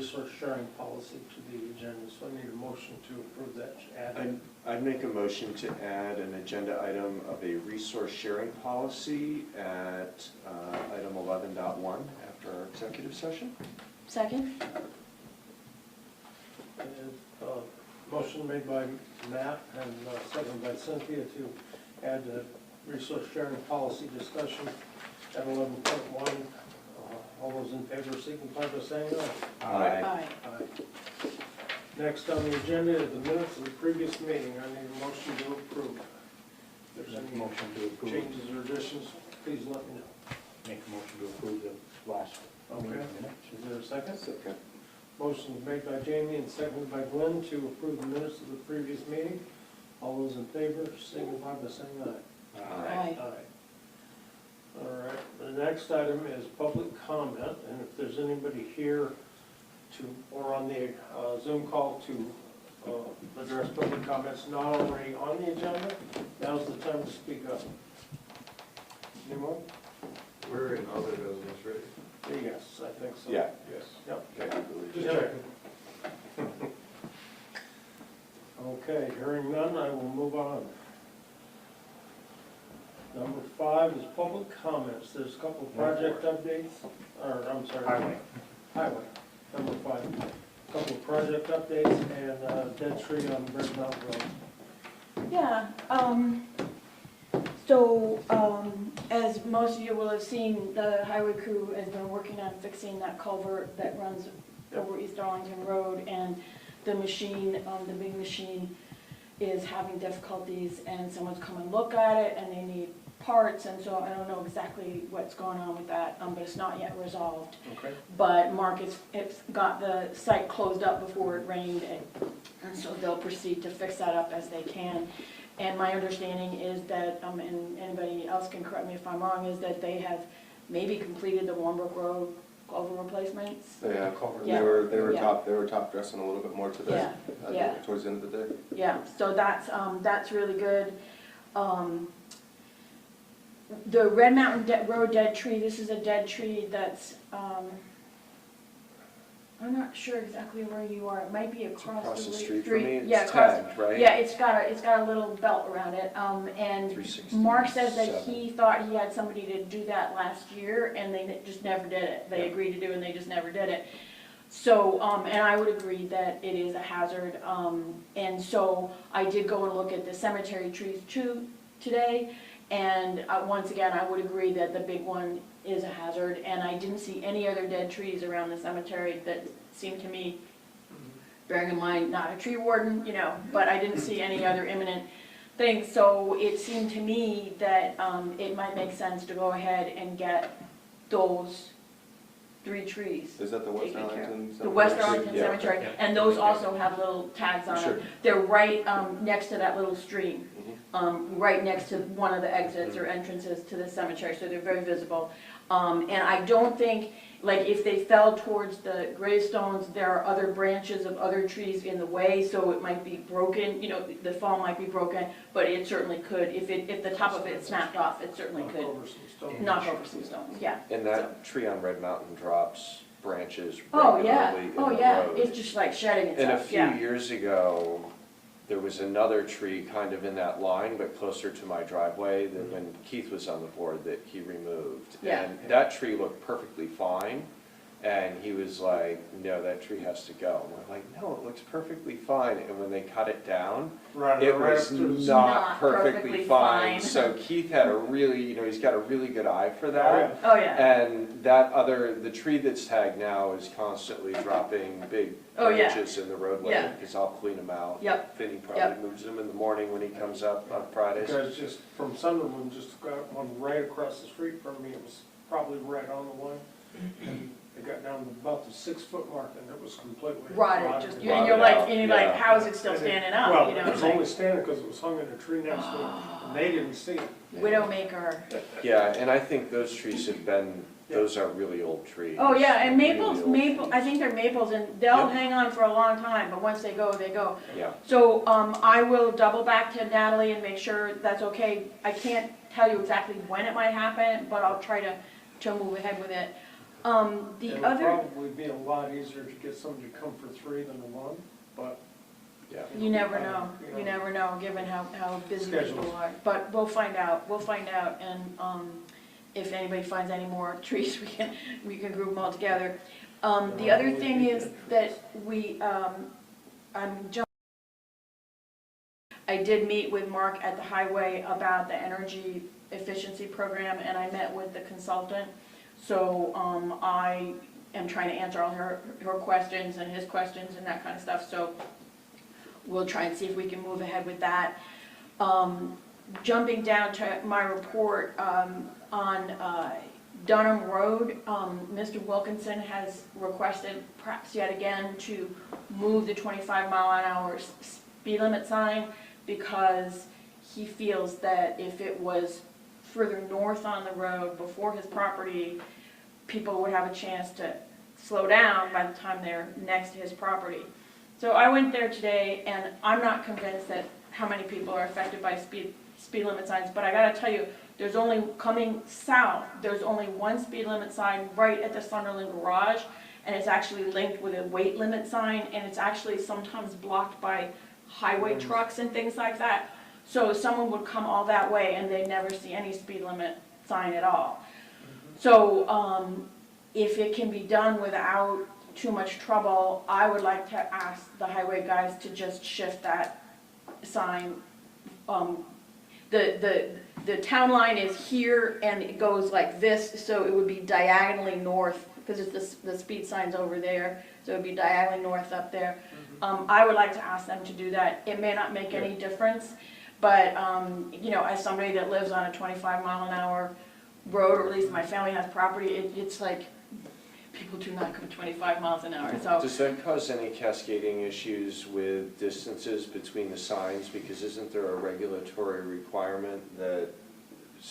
resource sharing policy to the agenda, so I need a motion to approve that. I'd make a motion to add an agenda item of a resource sharing policy at item 11.1 after our executive session. Second? Motion made by Matt and seconded by Cynthia to add the resource sharing policy discussion at 11.1. All those in favor signify by saying aye. Aye. Aye. Next on the agenda is the minutes of the previous meeting. I need a motion to approve. If there's any Motion to approve. changes or additions, please let me know. Make a motion to approve the last Okay. meeting minutes. Is there a second? Second. Motion is made by Jamie and seconded by Glenn to approve the minutes of the previous meeting. All those in favor signify by saying aye. Aye. All right, the next item is public comment, and if there's anybody here to, or on the Zoom call to address public comments not already on the agenda, now's the time to speak up. Anyone? We're in other business, right? Yes, I think so. Yeah. Yes. Yep. Okay. Just checking. Okay, hearing none, I will move on. Number 5 is public comments. There's a couple of project updates, or I'm sorry. Highway. Number 5. A couple of project updates and a dead tree on Red Mountain Road. Yeah, as most of you will have seen, the highway crew has been working on fixing that culvert that runs over East Arlington Road, and the machine, the big machine, is having difficulties, and someone's come and look at it, and they need parts, and so I don't know exactly what's going on with that, but it's not yet resolved. Okay. But Mark it's got the site closed up before it rained, and so they'll proceed to fix that up as they can. And my understanding is that, and anybody else can correct me if I'm wrong, is that they have maybe completed the Warmbrook Road culvert replacements. Yeah, Yeah. they were Yeah. top dressing a little bit more today. Yeah. Towards the end of the day. Yeah, so that's really good. The Red Mountain Road dead tree, this is a dead tree that's, I'm not sure exactly where you are. It might be across the street from me. Yeah, It's across, tagged, right? yeah, it's got a little belt around it. And 367. Mark says that he thought he had somebody to do that last year, and they just never did it. They Yeah. agreed to do it, and they just never did it. So, and I would agree that it is a hazard. And so I did go and look at the cemetery trees too today. And once again, I would agree that the big one is a hazard, and I didn't see any other dead trees around the cemetery that seemed to me, bearing in mind, not a tree warden, but I didn't see any other imminent things. So it seemed to me that it might make sense to go ahead and get those 3 trees. Is that the West taken care of. Arlington? The West Arlington Yeah. Cemetery, Yeah. and those also have little tags on Sure. them. They're right next to that little stream. Mhm. Right next to one of the exits or entrances to the cemetery, so they're very visible. And I don't think, like, if they fell towards the gravestones, there are other branches of other trees in the way, so it might be broken, the fall might be broken, but it certainly could, if the top of it snapped off, it certainly Knock could over some stones. knock over some stones, yeah. And that tree on Red Mountain drops branches Oh, regularly yeah, in oh, the yeah, road. it's just like shedding And a itself, few yeah. years ago, there was another tree kind of in that line, but closer to my driveway, that when Keith was on the board, that he removed. Yeah. And that tree looked perfectly fine, and he was like, no, that tree has to go. And we're like, no, it looks perfectly fine. And when they cut it down, Right, it right was up to the- not perfectly perfectly fine. fine. So Keith had a really, he's got a really good eye for that. Oh, yeah, And the tree that's tagged now is constantly dropping big Oh, yeah. branches in the roadway, Yeah. because I'll clean them out. Yep. Finney probably Yep. moves them in the morning when he comes up on Fridays. Because just from Sunderland, just got one right across the street from me, it was probably right on the one. And it got down to about the 6-foot mark and it was completely rotted, just, Rotted and you're out, like, yeah. how is it still standing up, Well, you know? it was it's like only standing because it was hung in a tree next to it, and they didn't see it. Widowmaker. Yeah, and I think those trees have been, those are really old trees. Oh, yeah, and Really maples, old I trees. think they're maples, and they'll Yep. hang on for a long time, but once they go, they go. Yeah, So, I will double back to Natalie and make sure that's okay. I can't tell you exactly when it might happen, but I'll try to move ahead with it. The It'll other, probably be a lot easier to get somebody to come for 3 than 1, but. Yeah. you never know, you never know, given how busy people Schedules. are. But we'll find out, and, if anybody finds any more trees, we can group them all together. The other thing is that I did meet with Mark at the highway about the energy efficiency program, and I met with the consultant. So, I am trying to answer all her questions and his questions and that kind of stuff, so we'll try and see if we can move ahead with that. Jumping down to my report, on Dunham Road, Mr. Wilkinson has requested, perhaps yet again, to move the 25-mile-an-hour speed limit sign, because he feels that if it was further north on the road before his property, people would have a chance to slow down by the time they're next to his property. So I went there today, and I'm not convinced that how many people are affected by speed limit signs, but I gotta tell you, there's only, coming south, there's only one speed limit sign right at the Sunderland garage, and it's actually linked with a weight limit sign, and it's actually sometimes blocked by highway trucks and things like that. So someone would come all that way and they never see any speed limit sign at all. So if it can be done without too much trouble, I would like to ask the highway guys to just shift that sign. The town line is here and it goes like this, so it would be diagonally north, because it's the speed sign's over there, so it would be diagonally north up there. I would like to ask them to do that. It may not make any difference, but you know, as somebody that lives on a 25-mile-an-hour road, or at least my family has property, it's like people do not go 25 miles an hour. So Does that cause any cascading issues with distances between the signs? Because isn't there a regulatory requirement that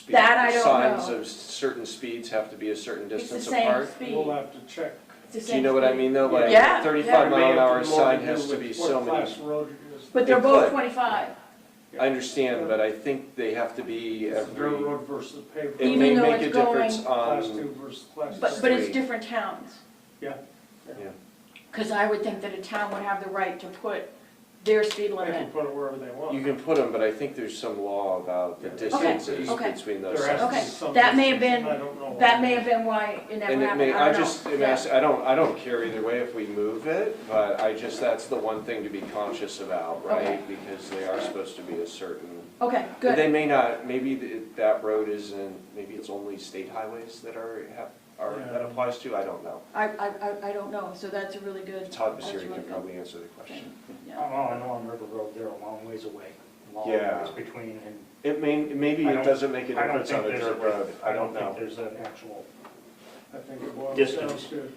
That I don't signs know. of certain speeds have to be a certain it's the distance same apart? speed. We'll have to check. It's the Do same you know what I speed. mean though? Like Yeah, a 35 It mile may an have hour more to sign do has to with be what so many. class road it is. But they're It both could. 25. I understand, but I think they have to be It's dirt every, road versus paved it road. Even may though make a it's difference Class on, 2 versus class But 3. it's Three. different towns. Yeah. yeah. Because I would think that a town would have the right to put their speed They can limit. put it wherever they want. You can put them, but I think there's some law about the Okay, distances okay. between those There has to be Okay, signs. some that may have distance, been- and I don't know That why. may have been why it never And it happened. may, I I don't just, know. am Yeah. ask- I don't care either way if we move it, but I just, that's the one thing to be conscious about, right? Okay. Because they are supposed to be a certain, Okay, but they good. may not, maybe that road isn't, maybe it's only state highways that that applies to, I don't know. I don't know, so that's a really good. Todd that's Basiri really can good. probably answer the question. Yeah. I know on River Road, they're a long ways away. Long Yeah. ways between, and Maybe I it don't- doesn't make a I don't difference on think a there's dirt road, I don't think know. there's an actual, I think it boils down Distance. to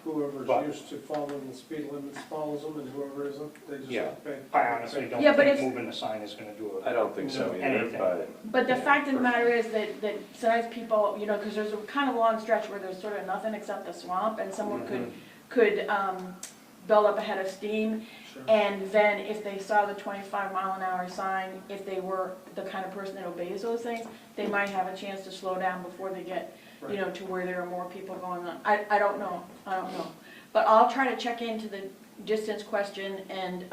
whoever's But- used to following the speed limits follows them, and whoever isn't, they just Yeah. have to pay. I honestly don't Yeah, but think if- moving the sign is gonna do it. I don't think so No. either, Anything. but, The fact of the matter is that sometimes people, you know, because there's a kind of long stretch where there's sort of nothing except the swamp, and someone could build up a head of steam, Sure. and then if they saw the 25-mile-an-hour sign, if they were the kind of person that obeys those things, they might have a chance to slow down before they get, you know, to where there are more people going on. I don't know, But I'll try to check into the distance question, and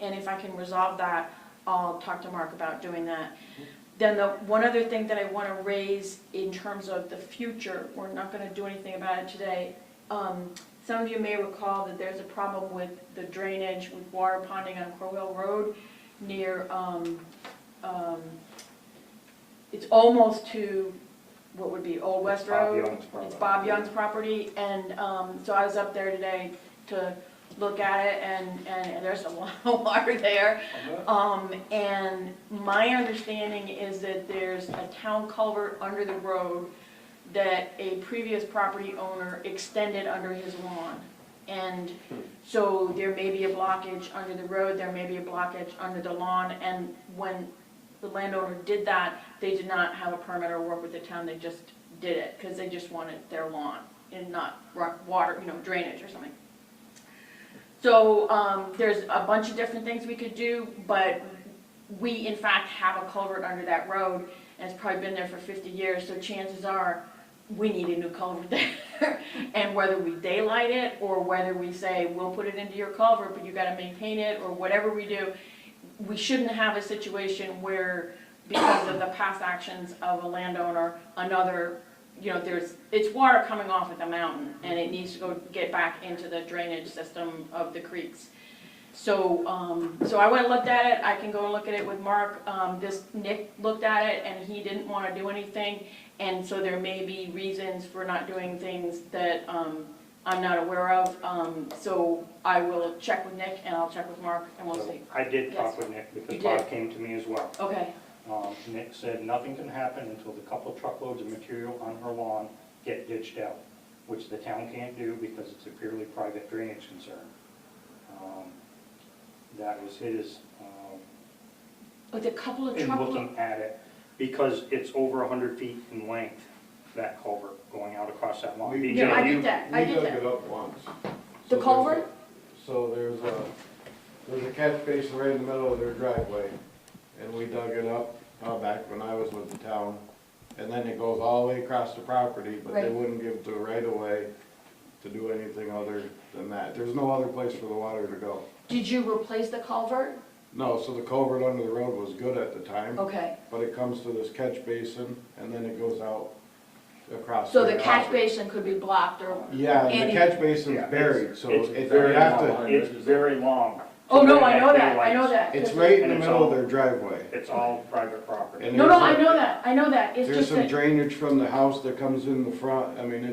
if I can resolve that, I'll talk to Mark about doing that. Then the one other thing that I want to raise in terms of the future, we're not going to do anything about it today. Some of you may recall that there's a problem with the drainage with water ponding on Crow Hill Road near, it's almost to what would be Old West Bob Road. Young's property. It's Bob Young's property, and so I was up there today to look at it, and there's a lot of water there. And my understanding is that there's a town culvert under the road that a previous property owner extended under his lawn. And so there may be a blockage under the road, there may be a blockage under the lawn, and when the landowner did that, they did not have a permit or work with the town, they just did it, because they just wanted their lawn and not water, you know, drainage or something. So, there's a bunch of different things we could do, but we in fact have a culvert under that road, and it's probably been there for 50 years, so chances are, we need a new culvert there. And whether we daylight it, or whether we say, we'll put it into your culvert, but you gotta maintain it, or whatever we do, we shouldn't have a situation where, because of the past actions of a landowner, another, you know, it's water coming off at the mountain, and it needs to go get back into the drainage system of the creeks. So, so I went and looked at it. I can go and look at it with Mark. Nick looked at it, and he didn't want to do anything. And so there may be reasons for not doing things that I'm not aware of. So I will check with Nick, and I'll check with Mark, and we'll see. I did talk Yes. with Nick, You because did? Bob came to me as well. Okay, Nick said nothing can happen until the couple truckloads of material on her lawn get ditched out, which the town can't do because it's a purely private drainage concern. That was his, with a couple of in truckloads. looking at it, because it's over 100 feet in length, that culvert going out across that lawn. We- BJ, Yeah, I you- get that, I We get dug that. it up once. The So culvert? there's a catch basin right in the middle of their driveway, and we dug it up, back when I was with the town. And then it goes all the way across the property, but they Right. wouldn't give the right of way to do anything other than that. There's no other place for the water to go. Did you replace the culvert? No, so the culvert under the road was good at the time, Okay, but it comes to this catch basin, and then it goes out across. so the their catch property. basin could be blocked, or, Yeah, and Any- the catch basin's Yeah, buried, so it's if you very have to, long. It's very long. oh, no, Where I know that, I daylights- know that. it's 'cause- right in And the it's middle of all- their driveway. It's all private property. And No, no, there's I know that, it's There's just some that, drainage from the house that comes in the front, I mean,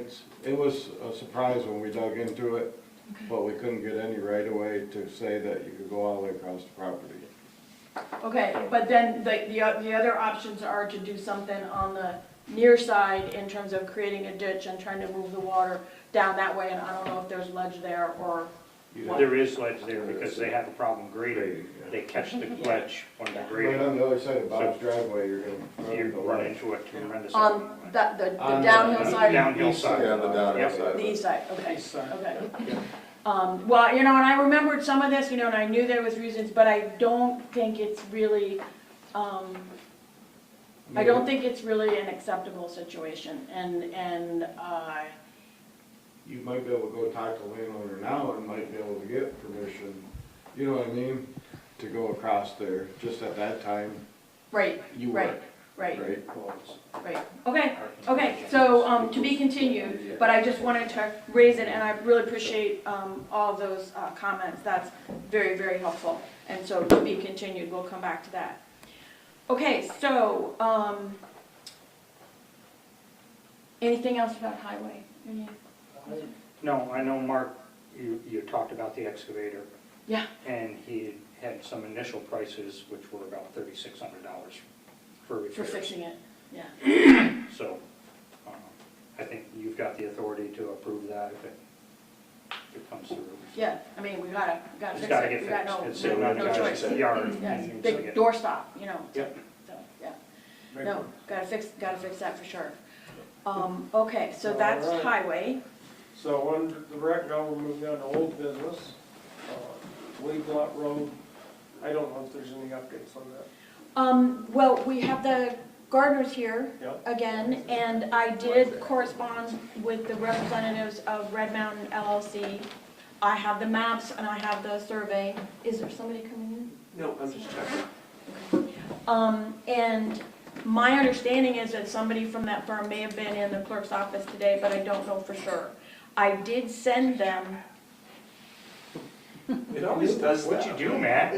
it was a surprise when we dug into it, but we couldn't get any right of way to say that you could go all the way across the property. okay, but then the other options are to do something on the near side in terms of creating a ditch and trying to move the water down that way, and I don't know if there's ledge there, or, There is ledge there because they have a problem grading. Grading, yeah. They catch the ledge when they're Right grading. on the other side of Bob's driveway, you're gonna run You into run ledge. into a tremendous. on the On the- downhill side? Downhill side. Yeah, on the downhill Yep. side. The east side, okay, East side. okay. Well, you know, and I remembered some of this, you know, and I knew there was reasons, but I don't think it's really, I don't think it's really an acceptable situation, and, You might be able to go talk to the landowner now and might be able to get permission, you know what I mean? To go across there, just at that time, right, you right, work, right, right? right. Okay, so, to be continued, but I just wanted to raise it, and I really appreciate, all of those, comments, that's very, very helpful. And so, to be continued, we'll come back to that. Okay, so, anything else about highway? No, I know, Mark, you talked about the excavator. Yeah. And he had some initial prices, which were about $3,600 for repairs. For fixing it, yeah. So, I think you've got the authority to approve that if it comes through. Yeah, I mean, we gotta It's fix gotta it, get we got fixed. no, It's sitting on the no guy's choice. yard. Yes, and so big get- doorstop, you know, so, Yep. yeah. No, gotta fix that for sure. Okay, so that's All right. highway. So under the rec, now we're moving on to old business. Wade Lot Road, I don't know if there's any updates on that. Well, we have the gardeners here Yep. again, and I did correspond with the representatives of Red Mountain LLC. I have the maps and I have the survey. Is there somebody coming in? No, I'm just checking. And my understanding is that somebody from that firm may have been in the clerk's office today, but I don't know for sure. I did send them, It always does that. What'd you do, Matt?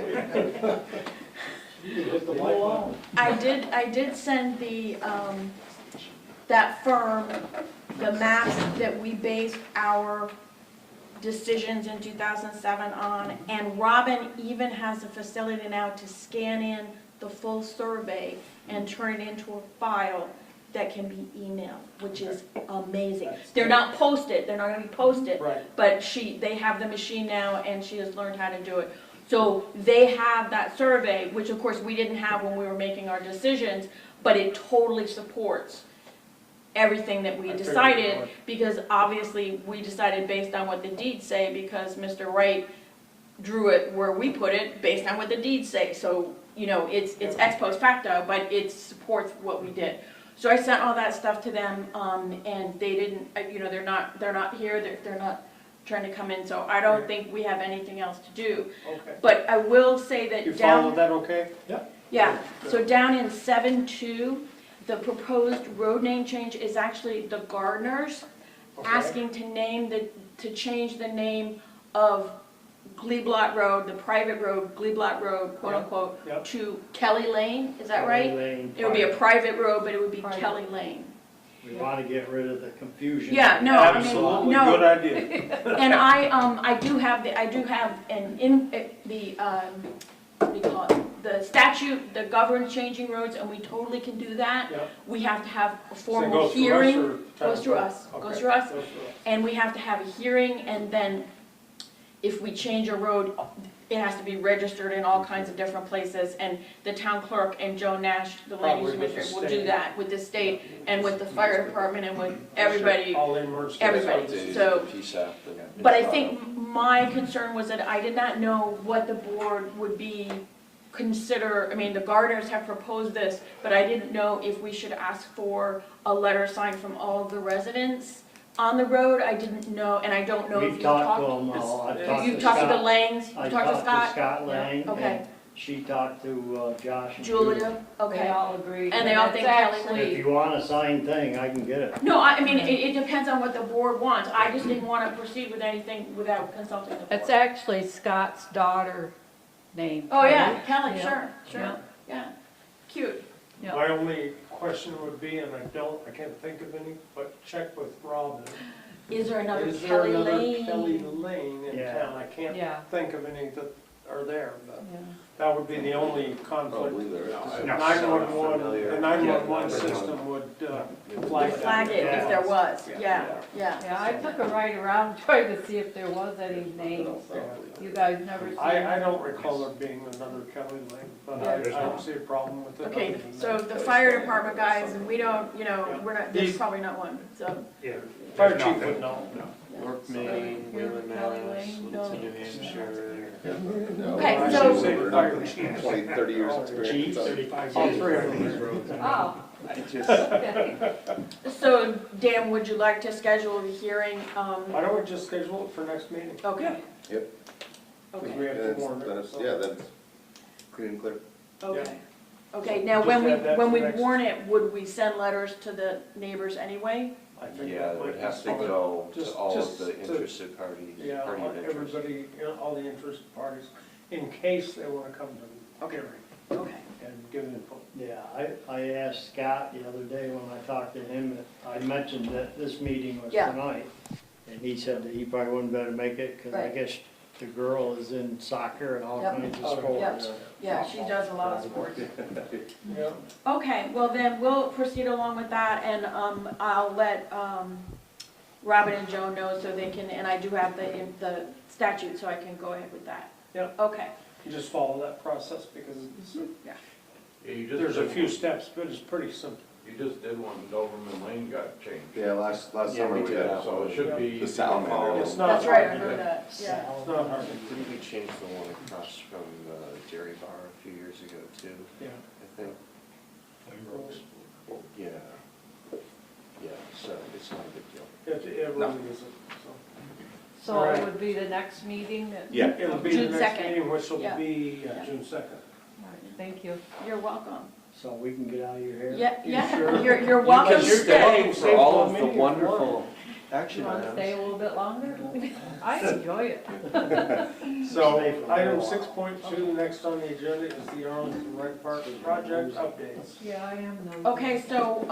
I did send that firm the maps that we based our decisions in 2007 on, and Robin even has the facility now to scan in the full survey and turn it into a file that can be emailed, which is amazing. They're not posted, they're not gonna be posted, Right. but they have the machine now, and she has learned how to do it. So they have that survey, which of course we didn't have when we were making our decisions, but it totally supports everything that we I figured it decided, would. because obviously we decided based on what the deeds say, because Mr. Wright drew it where we put it based on what the deeds say. So, you know, it's ex post facto, but it supports what we did. So I sent all that stuff to them, and they didn't, they're not here, they're not trying to come in, so I don't think we have anything else to do. Okay. But I will say that You down. followed that okay? Yeah, so down in 7.2, the proposed road name change is actually the Gardners Okay. asking to change the name of Gleeblatt Road, the private road, Gleeblatt Road, quote Yep, unquote, yep. to Kelly Lane, is that right? Lane, It would be a private road, but it would be Private. Kelly Lane. We want to get rid of the confusion. Yeah, no, I mean, Absolutely no. good idea. And I do have what do you call it? The statute that governs changing roads, and we totally can do that. Yep. We have to have a So it formal goes through us hearing. or town Goes through clerk? us, Okay. goes through us. Goes through us. And we have to have a hearing, and then if we change a road, it has to be registered in all kinds of different places, and the town clerk and Joe Nash, the land use Probably with the commissioner, will do state. that with the state and with the fire department and with everybody. All the emergency. Everybody. Updated So- the PSAP and- But I think my concern was that I did not know what the board would be consider, I mean, the Gardners have proposed this, but I didn't know if we should ask for a letter signed from all of the residents on the road. I didn't know, and I don't know if We've you've talked to talked. them all. I've You've talked to the Scott. Langs, I you've talked to Scott? Scott Lang, Okay. and she talked to Josh and Julia, They okay. all agree. And they all it's think Kelly actually- If you want a signed thing, I can get it. No, I mean, it depends on what the board wants. I just didn't want to proceed with anything without consulting the board. It's actually Scott's daughter name. Oh, yeah, Kelly, Yeah. sure, Yeah. yeah. Cute. Yeah. My only question would be, and I can't think of any, but check with Robin. Is there another Is there Kelly another Lane? Kelly Lane in Yeah. town? I can't Yeah. think of any that are there, but Yeah. that would be the only conflict. there is. No. 911, Familiar. the 911 Yeah. system would flag that. Flag it if there was, yeah, yeah. Yeah, I took a ride around trying to see if there was any names. You guys never seen I it? don't recall there being another Kelly Lane, but I There's don't not. see a problem with it. Okay, other than so that. the fire department guys, and we don't, we're not, there's These- probably not one, so. Yeah. Fire there's chief nothing. would know. yeah. York, So, Maine, you're Wayland, Kelly Mass, Lane, no. Littleton, New Hampshire. Okay, I so- should say the fire chief. 20, 30 years experience. 35 All years. three of them. Oh, I just, okay. So, Dan, would you like to schedule the hearing? Why don't we just schedule it for next meeting? Okay. Yep. Because Okay, we have to warn it. that's, so. yeah, that's clean and clear. okay. Okay, now, Just when add that when to we next- warn it, would we send letters to the neighbors anyway? I think Yeah, that it might would be have to smart. go to Just- all just of the to- interested parties, Yeah, party of interest. everybody, all the interested parties, in case they want to come to the hearing Okay. and give input. Yeah, I asked Scott the other day when I talked to him, that I mentioned that this meeting was Yeah. tonight. And he said that he probably wouldn't better make it, because I Right. guess the girl is in soccer and all Yep. kinds of Oh, sports. yep. Yeah, she does a lot of sports. Yeah. Okay, well then, we'll proceed along with that, and I'll let Robin and Joan know so they can, and I do have the statute, so I can go ahead with that. Yep. Okay, You just follow that process because it's, Yeah, you just there's a did few one- steps, but it's pretty simple. You just did one, Doberman Lane got changed. Yeah, last Yeah, summer we we did did Yeah, that so it should be. The salamander. It's not that's right, I hard to remember do. that, yeah. It's not hard. Didn't we change the one across from the dairy bar a few years ago too, Yeah. I think? Well, yeah. Yeah, so it's not a big deal. It really isn't, so. So Alright. it would be the next meeting that, Yeah. It'll be June the next 2nd. meeting, which will Yeah. be Yeah. June 2nd. thank you. You're welcome. So we can get out of your hair? Yeah, You yeah, sure? you're welcome to Because you're stay. staying. For all of the Meeting. wonderful action You want to stay a items. little bit longer? I enjoy it. So, Stay for a item while. 6.2, next on the agenda is the Arlington Rec Park project updates. Yeah, I am. Okay, so,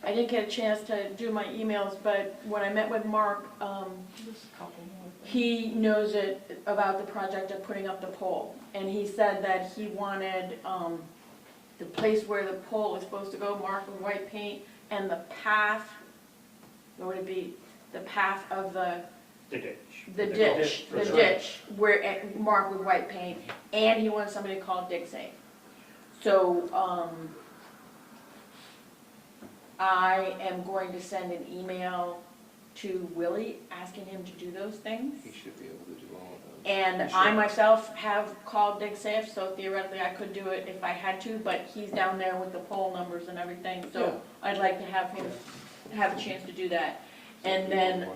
I didn't get a chance to do my emails, but when I met with Mark, Just a couple more things. he knows it about the project of putting up the pole. And he said that he wanted, the place where the pole is supposed to go marked with white paint, and the path, what would it be? The path of the The ditch. ditch, the That's right. ditch, where, marked with white paint, and he wants somebody to call Dig Safe. So, I am going to send an email to Willie, asking him to do those things. He should be able to do all of those. And You I should. myself have called Dig Safe, so theoretically I could do it if I had to, but he's down there with the poll numbers and everything, Yeah. so I'd like to have him have a chance to do that. And then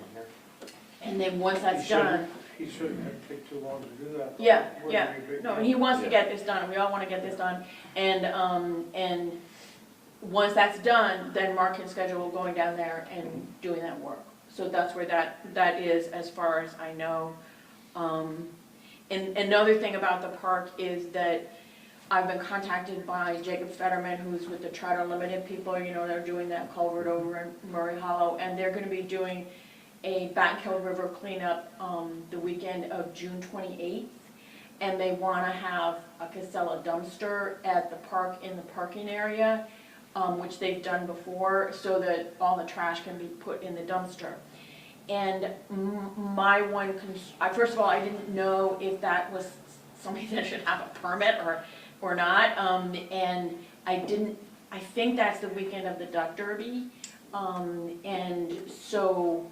once that's done, He shouldn't have taken too long to do that. yeah, Wouldn't yeah, be a big no, deal. and he wants to Yeah. get this done, we all wanna get this done. And once that's done, then Mark can schedule going down there and doing that work. So that's where that is, as far as I know. And another thing about the park is that I've been contacted by Jacob Fetterman, who's with the Trout Unlimited people, you know, they're doing that culvert over in Murray Hollow, and they're gonna be doing a Back Hill River cleanup, the weekend of June 28th. And they wanna have a Casella dumpster at the park, in the parking area, which they've done before, so that all the trash can be put in the dumpster. And my one, first of all, I didn't know if that was somebody that should have a permit or not. And I think that's the weekend of the Duck Derby. And so,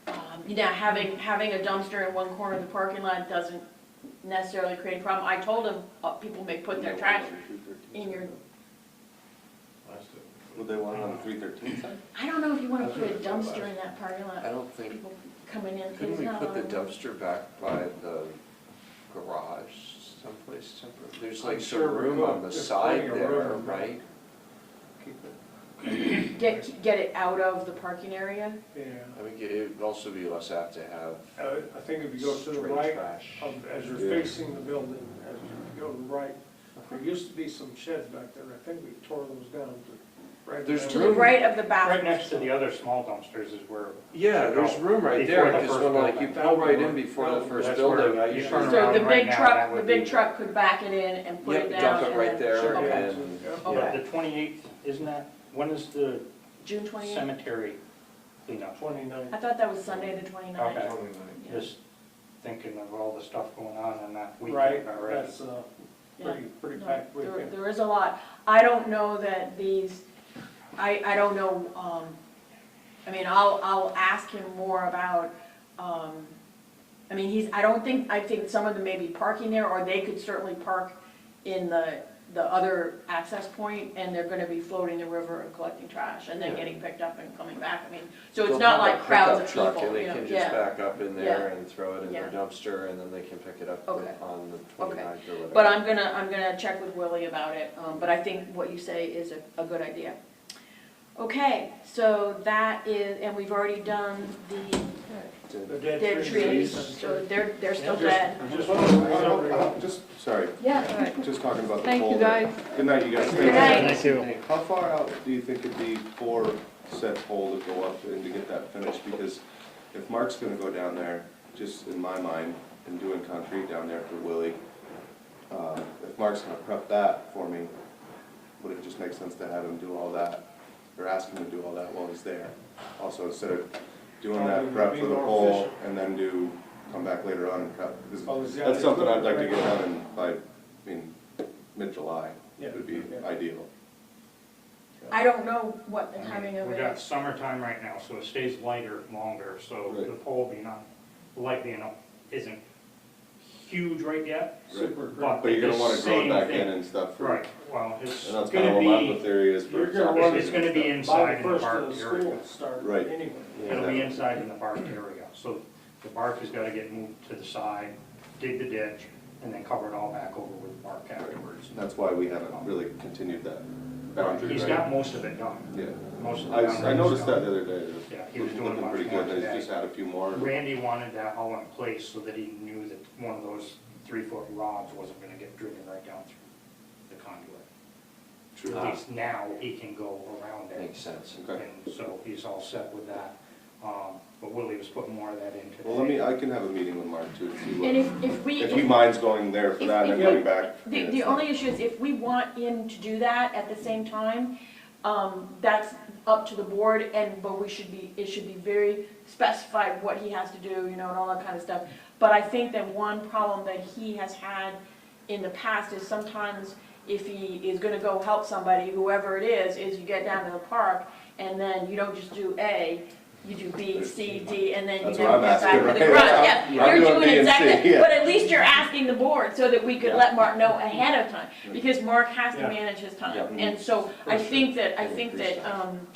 having a dumpster in one corner of the parking lot doesn't necessarily create a problem. I told them, people may put their trash in your, Would they want it on the 313 side? I don't know if you wanna put a dumpster in that parking lot. I don't think, People coming in, couldn't it's we not put the allowed. dumpster back by the garage someplace temporary? There's like I'm some sure we room could. on the There's side plenty of there, room. right? Keep it, Get it out of the parking area? yeah. I mean, it would also be less apt to have I think if you go to the straight right, trash. as you're Yeah. facing the building, as you go to the right, there used to be some sheds back there, I think we tore those down to right. There's To the room. right of the bathroom. Right next to the other small dumpsters is where. Yeah, there's room right there, Before the because first when like you building. pull right in before the That's first where building, I you usually. turn So around the right big now, truck, that the would big be- truck could back it in and put it Yep, down. dump it and right then- there Sure. Okay. and, Yeah. Yeah, Okay. the 28th, isn't that, when is the June 28th? cemetery cleanup? 29. I thought that was Sunday the 29th. Okay. Yeah. Just thinking of all the stuff going on in that Right, weekend already. that's Yeah. pretty No, packed there- weekend. There is a lot. I don't know that these, I don't know, I mean, I'll ask him more about, I mean, I think some of them may be parking there, or they could certainly park in the other access point, and they're gonna be floating the river and collecting trash, and then Yeah. getting picked up and coming back. I mean, so it's they'll not have a like crowds of pickup truck, people, and they you know, can just yeah. back up in there and throw it in Yeah. their dumpster, and then they can pick it up Okay. on the 29th or whatever. But I'm gonna check with Willie about it, but I think what you say is a good idea. Okay, so that is, and we've already done the The dead trees, so they're still dead. Just, sorry, Yeah, just talking about the thank pole you there. guys. Good night, you guys. Good night. you. How far out do you think it'd be for said pole to go up and to get that finished? Because if Mark's gonna go down there, just in my mind, and doing concrete down there for Willie, if Mark's gonna prep that for me, would it just make sense to have him do all that? Or ask him to do all that while he's there? Also, instead of doing that Probably prep be for the more pole efficient. and then come back later on and prep, because Oh, is that- that's something I'd like to get done in by, mid-July, Yeah. would be Yeah. ideal. I don't know what the timing of We it got is. summertime right now, so it stays lighter longer, so Right. the pole being not, likely enough, isn't huge right yet. Super great. But But you're gonna the wanna grow same it back thing. in and stuff. for- Right, well, it's And that's kinda gonna what my be, theory is for. You're gonna soccer run season it's gonna be and stuff. By inside the in the first of bark the area. school start Right. anyway. It'll be inside in the bark area, so the bark has gotta get moved to the side, dig the ditch, and then cover it all back over with bark afterwards. That's why we haven't really continued that boundary, He's right? got most of it done, Yeah, most of the I boundaries noticed that done. the other day, it Yeah, he was was doing looking much pretty more good, and today. he's just had a few more. Randy wanted that all in place so that he knew that one of those 3-foot rods wasn't gonna get driven right down through the conduit. True. At least now he can go around it. Makes sense. Okay. And so he's all set with that. But Willie was putting more of that in today. Well, I can have a meeting with Mark too, to see And what, if we, if he minds going there for if- that and then if coming we- back. the only issue is if we want him to do that at the same time, that's up to the board, but it should be very specified what he has to do, you know, and all that kind of stuff. But I think that one problem that he has had in the past is sometimes if he is gonna go help somebody, whoever it is you get down to the park, and then you don't just do A, you do B, C, D, and then you That's never what I'm get back asking, to the right? garage. That's- Yeah, I'm you're doing doing B and C, exactly, yeah. but at least you're asking the board so that we could Yeah. let Mark know ahead of time, because Mark has to Yeah. manage his time. Yeah. And so I For sure. think that, And increase time.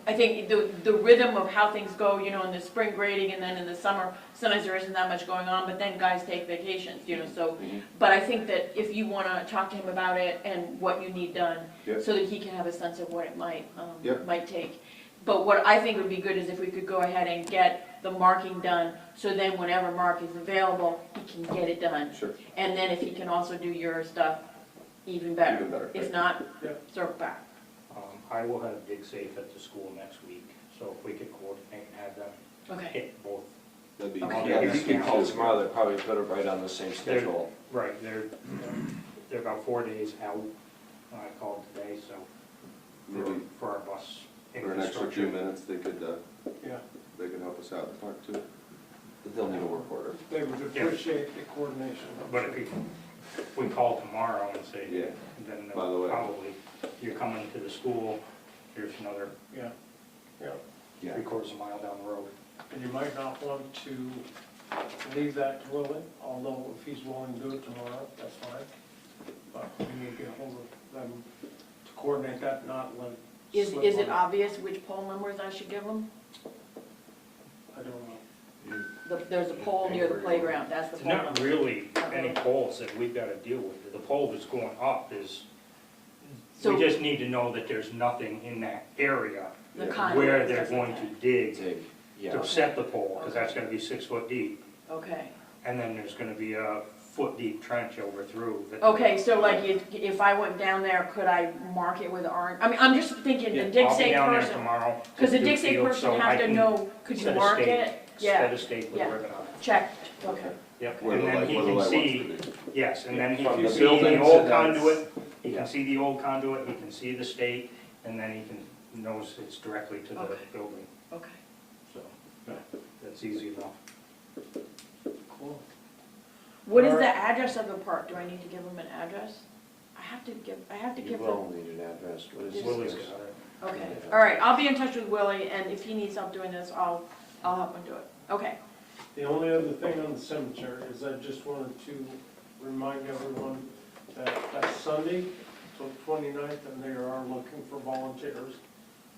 I think the rhythm of how things go, you know, in the spring grading and then in the summer, sometimes there isn't that much going on, but then guys take vacations, you know, so. Mhm. But I think that if you wanna talk to him about it and what you need done, Yep. so that he can have a sense of what it Yep. might take. But what I think would be good is if we could go ahead and get the marking done, so then whenever Mark is available, he can get it done. Sure. And then if he can also do your stuff, even better. Even better. If not, Yeah. circle back. I will have Dig Safe at the school next week, so if we could coordinate and have them Okay. hit both. That'd be. Okay. Yeah, if you can call tomorrow, they'll probably put it right on the same schedule. Right, they're about 4 days out. I called today, so Maybe for our bus for an extra few infrastructure. minutes, Yeah, they could help us out in the park too. They'll need a work order. they would appreciate the coordination. But if we call tomorrow and say, Yeah. then By the way. probably, you're coming to the school, here's another Yeah, yeah. Yeah. 3/4 mile down the road. And you might not want to leave that to Willie, although if he's willing to do it tomorrow, that's fine. But we need to get hold of them to coordinate that, not let it slip Is it on. obvious which poll numbers I should give them? I don't know. There's a pole near the playground, that's the It's poll not number. really any poles that we've got to deal with. The pole that's going up is, So- we just need to know that there's nothing in that area The Yeah. conduit where and they're stuff like going to that. dig Dig, yeah. to set the pole, because that's gonna be 6 foot deep. Okay, And then there's gonna be a foot deep trench over through. that- okay, so like if I went down there, could I mark it with orange? I mean, I'm just thinking Yeah, the dig I'll be safe down there person, tomorrow. because the to dig do safe field, person so I has to can know, could you set a mark stake- it? Yeah, Set a stake with yeah. ribbon on it. checked, okay. Yep, Where and the then light, he where the can light see, wants to be. yes, and then he From can the see building the to old that's- conduit, he yeah. can see the old conduit, he can see the stake, and then he can, knows it's directly to the Okay. building, Okay. so, that's easy enough. Cool. What is Alright. the address of the park? Do I need to give them an address? I have to You give them. will need an address. What is Willie's this? got it. Okay, Yeah. all right, I'll be in touch with Willie, and if he needs help doing this, I'll help him do it. Okay, The only other thing on the cemetery is I just wanted to remind everyone that that's Sunday, so 29th, and they are looking for volunteers.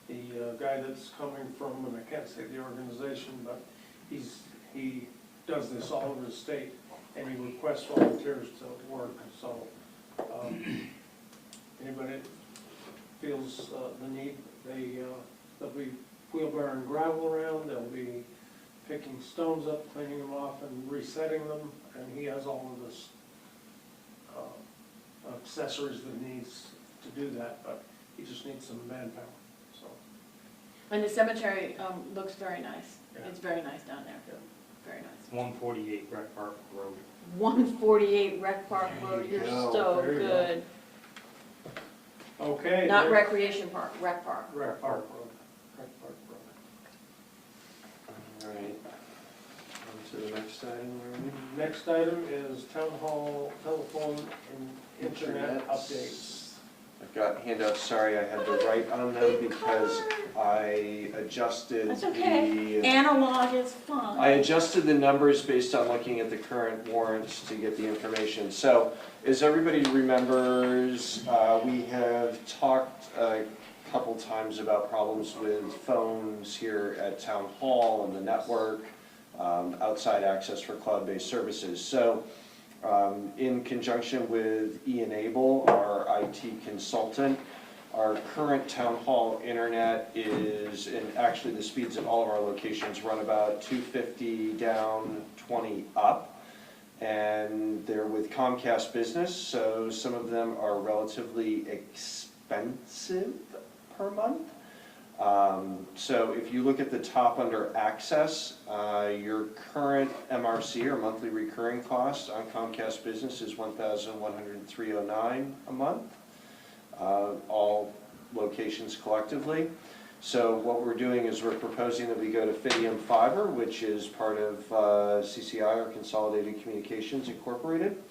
The guy that's coming from, and I can't say the organization, but he does this all over the state, and he requests volunteers to work, so anybody that feels the need, they'll be wheelbarrowing gravel around, they'll be picking stones up, cleaning them off and resetting them, and he has all of this accessories that he needs to do that, but he just needs some manpower, so. and the cemetery looks very nice. Yeah. It's very nice down there, Yeah. very nice. 148 Rec Park Road. 148 Rec Park Road, you're go. so There you go. good. Okay. Not next- Recreation Park, Rec Park. Rec Park Road. Rec Park Road. All right. On to the next item, Larry. Next item is town hall telephone and internet Internets. updates. I've got handouts, sorry, I had to write on them because I adjusted That's okay. the, Analog is fun. I adjusted the numbers based on looking at the current warrants to get the information. So, as everybody remembers, we have talked a couple times about problems with phones here at Town Hall and the network, outside access for cloud-based services. So, in conjunction with eNable, our IT consultant, our current town hall internet is, and actually the speeds at all of our locations run about 250 down, 20 up. And they're with Comcast Business, so some of them are relatively expensive per month. So if you look at the top under access, your current MRC or monthly recurring cost on Comcast Business is $1,103.09 a month, all locations collectively. So what we're doing is we're proposing that we go to Fidium Fiber, which is part of CCI, or Consolidated Communications Incorporated.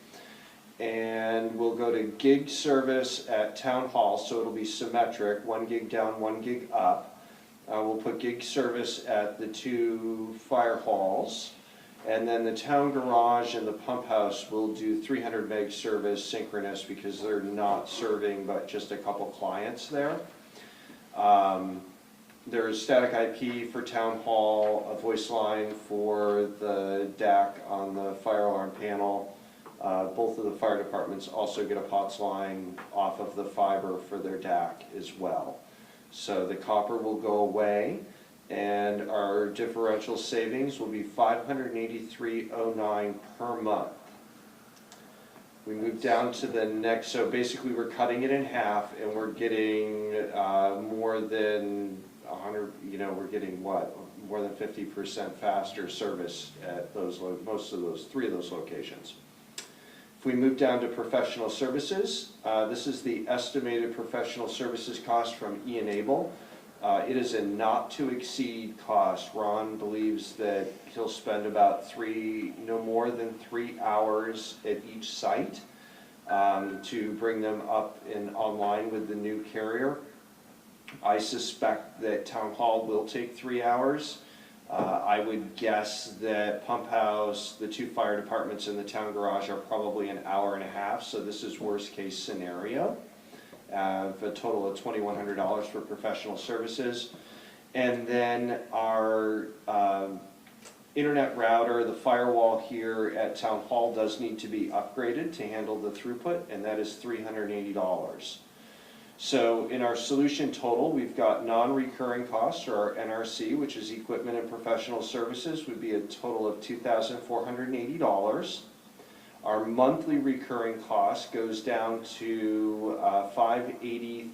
and we'll go to gig service at Town Hall, so it'll be symmetric, 1 gig down, 1 gig up. We'll put gig service at the 2 fire halls. And then the town garage and the pump house will do 300 meg service synchronous because they're not serving but just a couple clients there. There's static IP for town hall, a voice line for the DAC on the fire alarm panel. Both of the fire departments also get a POTS line off of the fiber for their DAC as well. So the copper will go away, and our differential savings will be $583.09 per month. We move down to the next, so basically we're cutting it in half, and we're getting more than 100, we're getting what? More than 50% faster service at those, most of those, 3 of those locations. If we move down to professional services, this is the estimated professional services cost from E-Enable. It is a not to exceed cost. Ron believes that he'll spend about no more than 3 hours at each site to bring them up and online with the new carrier. I suspect that Town Hall will take 3 hours. I would guess that Pump House, the 2 fire departments, and the town garage are probably an hour and a half, so this is worst case scenario. A total of $2,100 for professional services. And then our internet router, the firewall here at Town Hall does need to be upgraded to handle the throughput, and that is $380. So in our solution total, we've got non-recurring costs, or our NRC, which is equipment and professional services, would be a total of $2,480. Our monthly recurring cost goes down to $520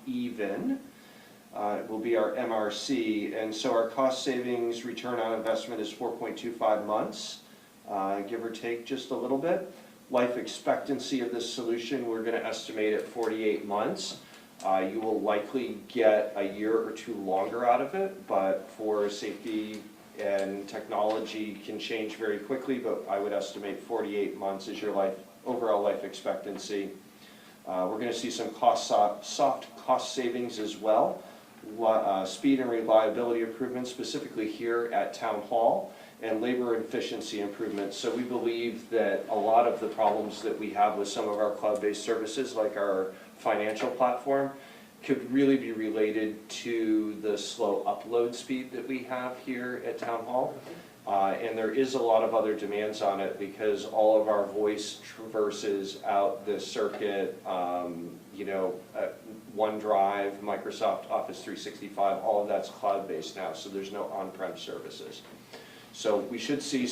even. Will be our MRC, and so our cost savings return on investment is 4.25 months, give or take just a little bit. Life expectancy of this solution, we're going to estimate at 48 months. You will likely get a year or 2 longer out of it, but for safety and technology can change very quickly, but I would estimate 48 months is your overall life expectancy. We're going to see some soft cost savings as well. Speed and reliability improvements, specifically here at Town Hall, and labor efficiency improvements. So we believe that a lot of the problems that we have with some of our cloud-based services, like our financial platform, could really be related to the slow upload speed that we have here at Town Hall. And there is a lot of other demands on it because all of our voice traverses out the circuit, OneDrive, Microsoft Office 365, all of that's cloud-based now, so there's no on-prem services. So we should see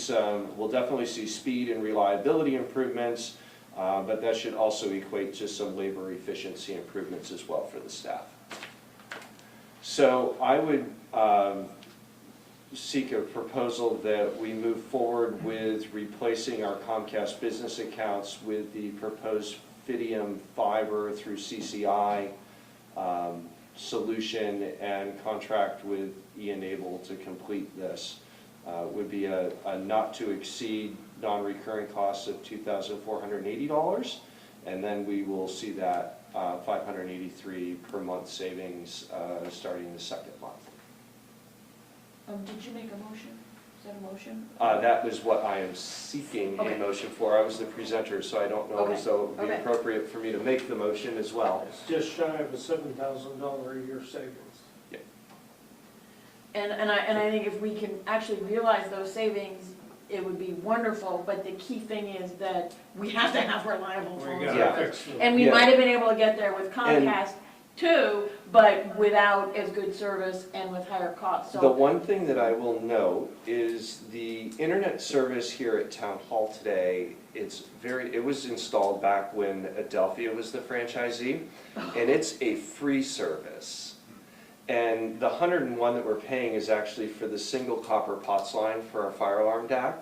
we'll definitely see speed and reliability improvements, but that should also equate to some labor efficiency improvements as well for the staff. So I would seek a proposal that we move forward with replacing our Comcast business accounts with the proposed Fidium fiber through CCI solution and contract with E-Enable to complete this. Would be a not to exceed non-recurring cost of $2,480, and then we will see that $583 per month savings starting the 2nd month. Did you make a motion? Is that a motion? That was what I am seeking a motion for. I was the presenter, so I don't know as though it would be appropriate for me to make the motion as well. It's just shy of a $7,000 a year savings. And I think if we can actually realize those savings, it would be wonderful, but the key thing is that we have to have reliable We phones. gotta fix them. And we might have been able to get there with Comcast too, but without as good service and with higher costs, The so. one thing that I will note is the internet service here at Town Hall today, it was installed back when Adelphia was the franchisee, and it's a free service. And the 101 that we're paying is actually for the single copper POTS line for our fire alarm DAC.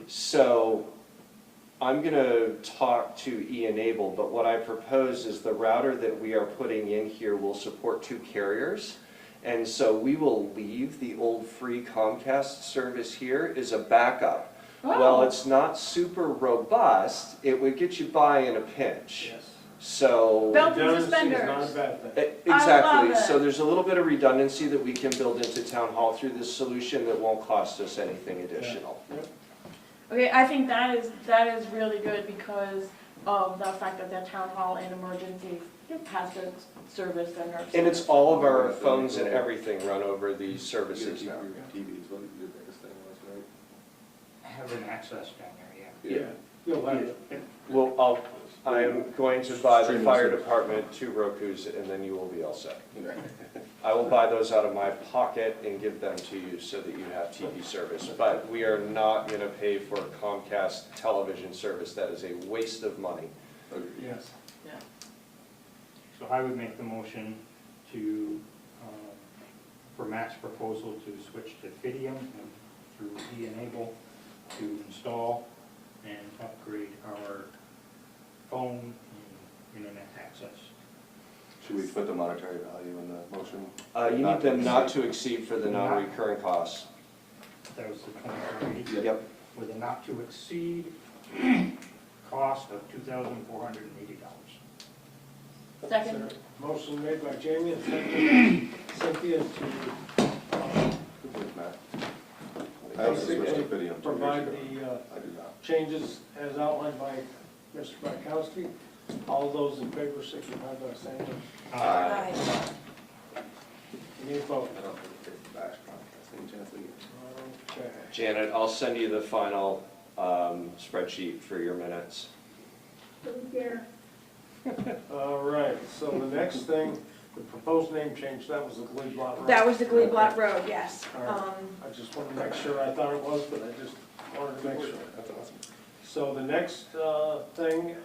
So I'm going to talk to E-Enable, but what I propose is the router that we are putting in here will support 2 carriers. And so we will leave the old free Comcast service here as a backup. Well, Oh. it's not super robust, it would get you by in a pinch. Yes. So, Belt and Redundancy is not a suspenders. bad thing. exactly, love so it. there's a little bit of redundancy that we can build into town hall through this solution that won't cost us anything additional. Okay, I think that is really good because of the fact that the town hall and emergencies has the service and our. And it's all of our phones and everything run over these services Your now. TVs, what your biggest thing was, right? Having access down there, yeah. Yeah, you'll have it. Well, I am going to buy the fire department 2 Rokus and then you will be all set. I will buy those out of my pocket and give them to you so that you have TV service. But we are not gonna pay for Comcast television service. That is a waste of money. Yes. So I would make the motion to, for Matt's proposal to switch to Fidium and through E-Enable to install and upgrade our phone and internet access. Should we put the monetary value in the motion? You need them not to exceed for the non-recurring costs. That was the 23, Yep. with a not to exceed cost of $2,480. Second. Motion made by Jamie and seconded by Cynthia to Good work, Matt. I also switched to video 2 years provide ago. the I do not. changes as outlined by Mr. Bykowski. All those in favor signify by saying aye. Any opposed? I don't think it's bash Comcast, any chance they get? Okay. Janet, I'll send you the final spreadsheet for your minutes. All right, so the next thing, the proposed name change, that was the Gleeblatt Road. That was the Gleeblatt Road, yes. All right. I just wanted to make sure, I thought it was, but I just wanted to make sure. That's awesome. So the next thing,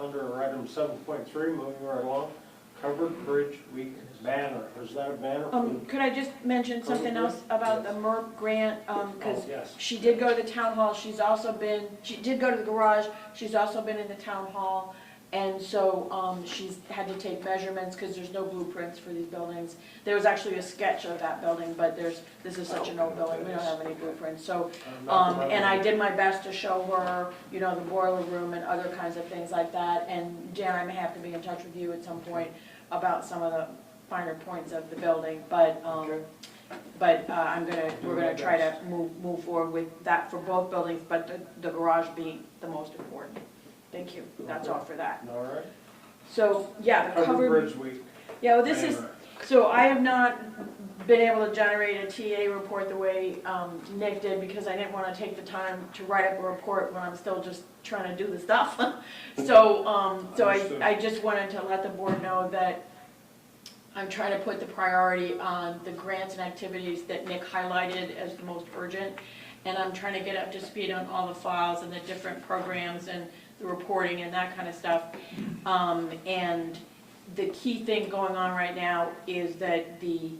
under item 7.3, moving right along, Covered Bridge Week banner. Is that a banner? Could I just mention something else about the MERP grant? Because Oh, yes. she did go to the town hall, she did go to the garage, she's also been in the town hall. And so she's had to take measurements because there's no blueprints for these buildings. There was actually a sketch of that building, but this is such an old building, we don't have any blueprints. So, and I did my best to show her, you know, the boiler room and other kinds of things like that. And Jan, I may have to be in touch with you at some point about some of the finer points of the building, but, Okay. we're gonna try to move forward with that for both buildings, but the garage being the most important. Thank you, that's all for that. All right. So, yeah, the Covered covered, Bridge Week. yeah, well, this is, banner. so I have not been able to generate a TA report the way Nick did, because I didn't wanna take the time to write up a report when I'm still just trying to do the stuff. So, Understood. I just wanted to let the board know that I'm trying to put the priority on the grants and activities that Nick highlighted as the most urgent. And I'm trying to get up to speed on all the files and the different programs and the reporting and that kind of stuff. And the key thing going on right now is that the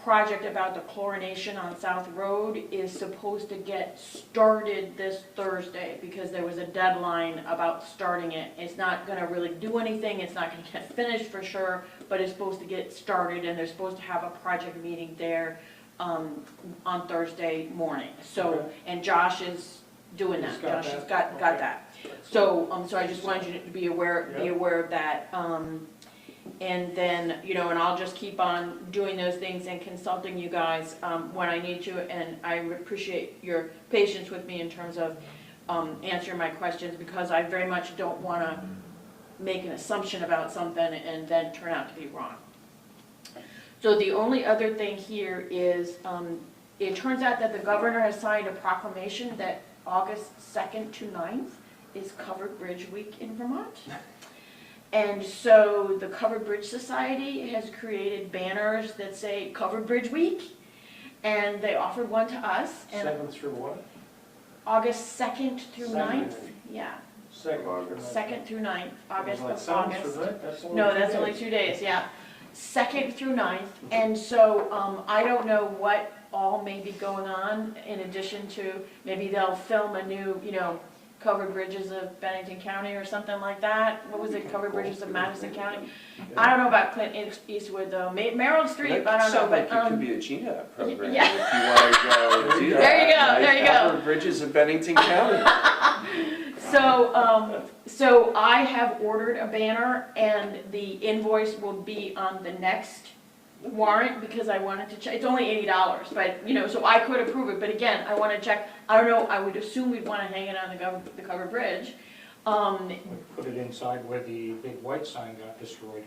project about the chlorination on South Road is supposed to get started this Thursday, because there was a deadline about starting it. It's not gonna really do anything, it's not gonna get finished for sure, but it's supposed to get started, and they're supposed to have a project meeting there on Thursday morning. So, Okay. and Josh is doing He's that, got Josh has that? got Okay. that. So, so I just wanted you to be aware of that. And then, you know, and I'll just keep on doing those things and consulting you guys when I need to. And I appreciate your patience with me in terms of answering my questions, because I very much don't want to make an assumption about something and then turn out to be wrong. So the only other thing here is, it turns out that the governor has signed a proclamation that August 2nd to 9th is Covered Bridge Week in Vermont. And so the Covered Bridge Society has created banners that say Covered Bridge Week, and they offered one to us. And 7th through what? August 2nd through 9th, yeah, 2nd through 9th, August, Like of 7th August. through 9th? That's only No, 2 that's only days. 2 days, yeah. 2nd through 9th, and so I don't know what all may be going on in addition to, maybe they'll film a new, you know, Covered Bridges of Bennington County or something like that. What was it, Covered Bridges of Madison County? I don't know about Clint Eastwood though, Merrill Streep, I don't know, Sounds like but, it could be a GNAP program yeah. if you want to go do that. There you go, there you go. Covered Bridges of Bennington County. So I have ordered a banner and the invoice will be on the next warrant because I wanted to check, it's only $80, but, you know, so I could approve it, but again, I want to check, I don't know, I would assume we'd want to hang it on the covered bridge. Put it inside where the big white sign got destroyed,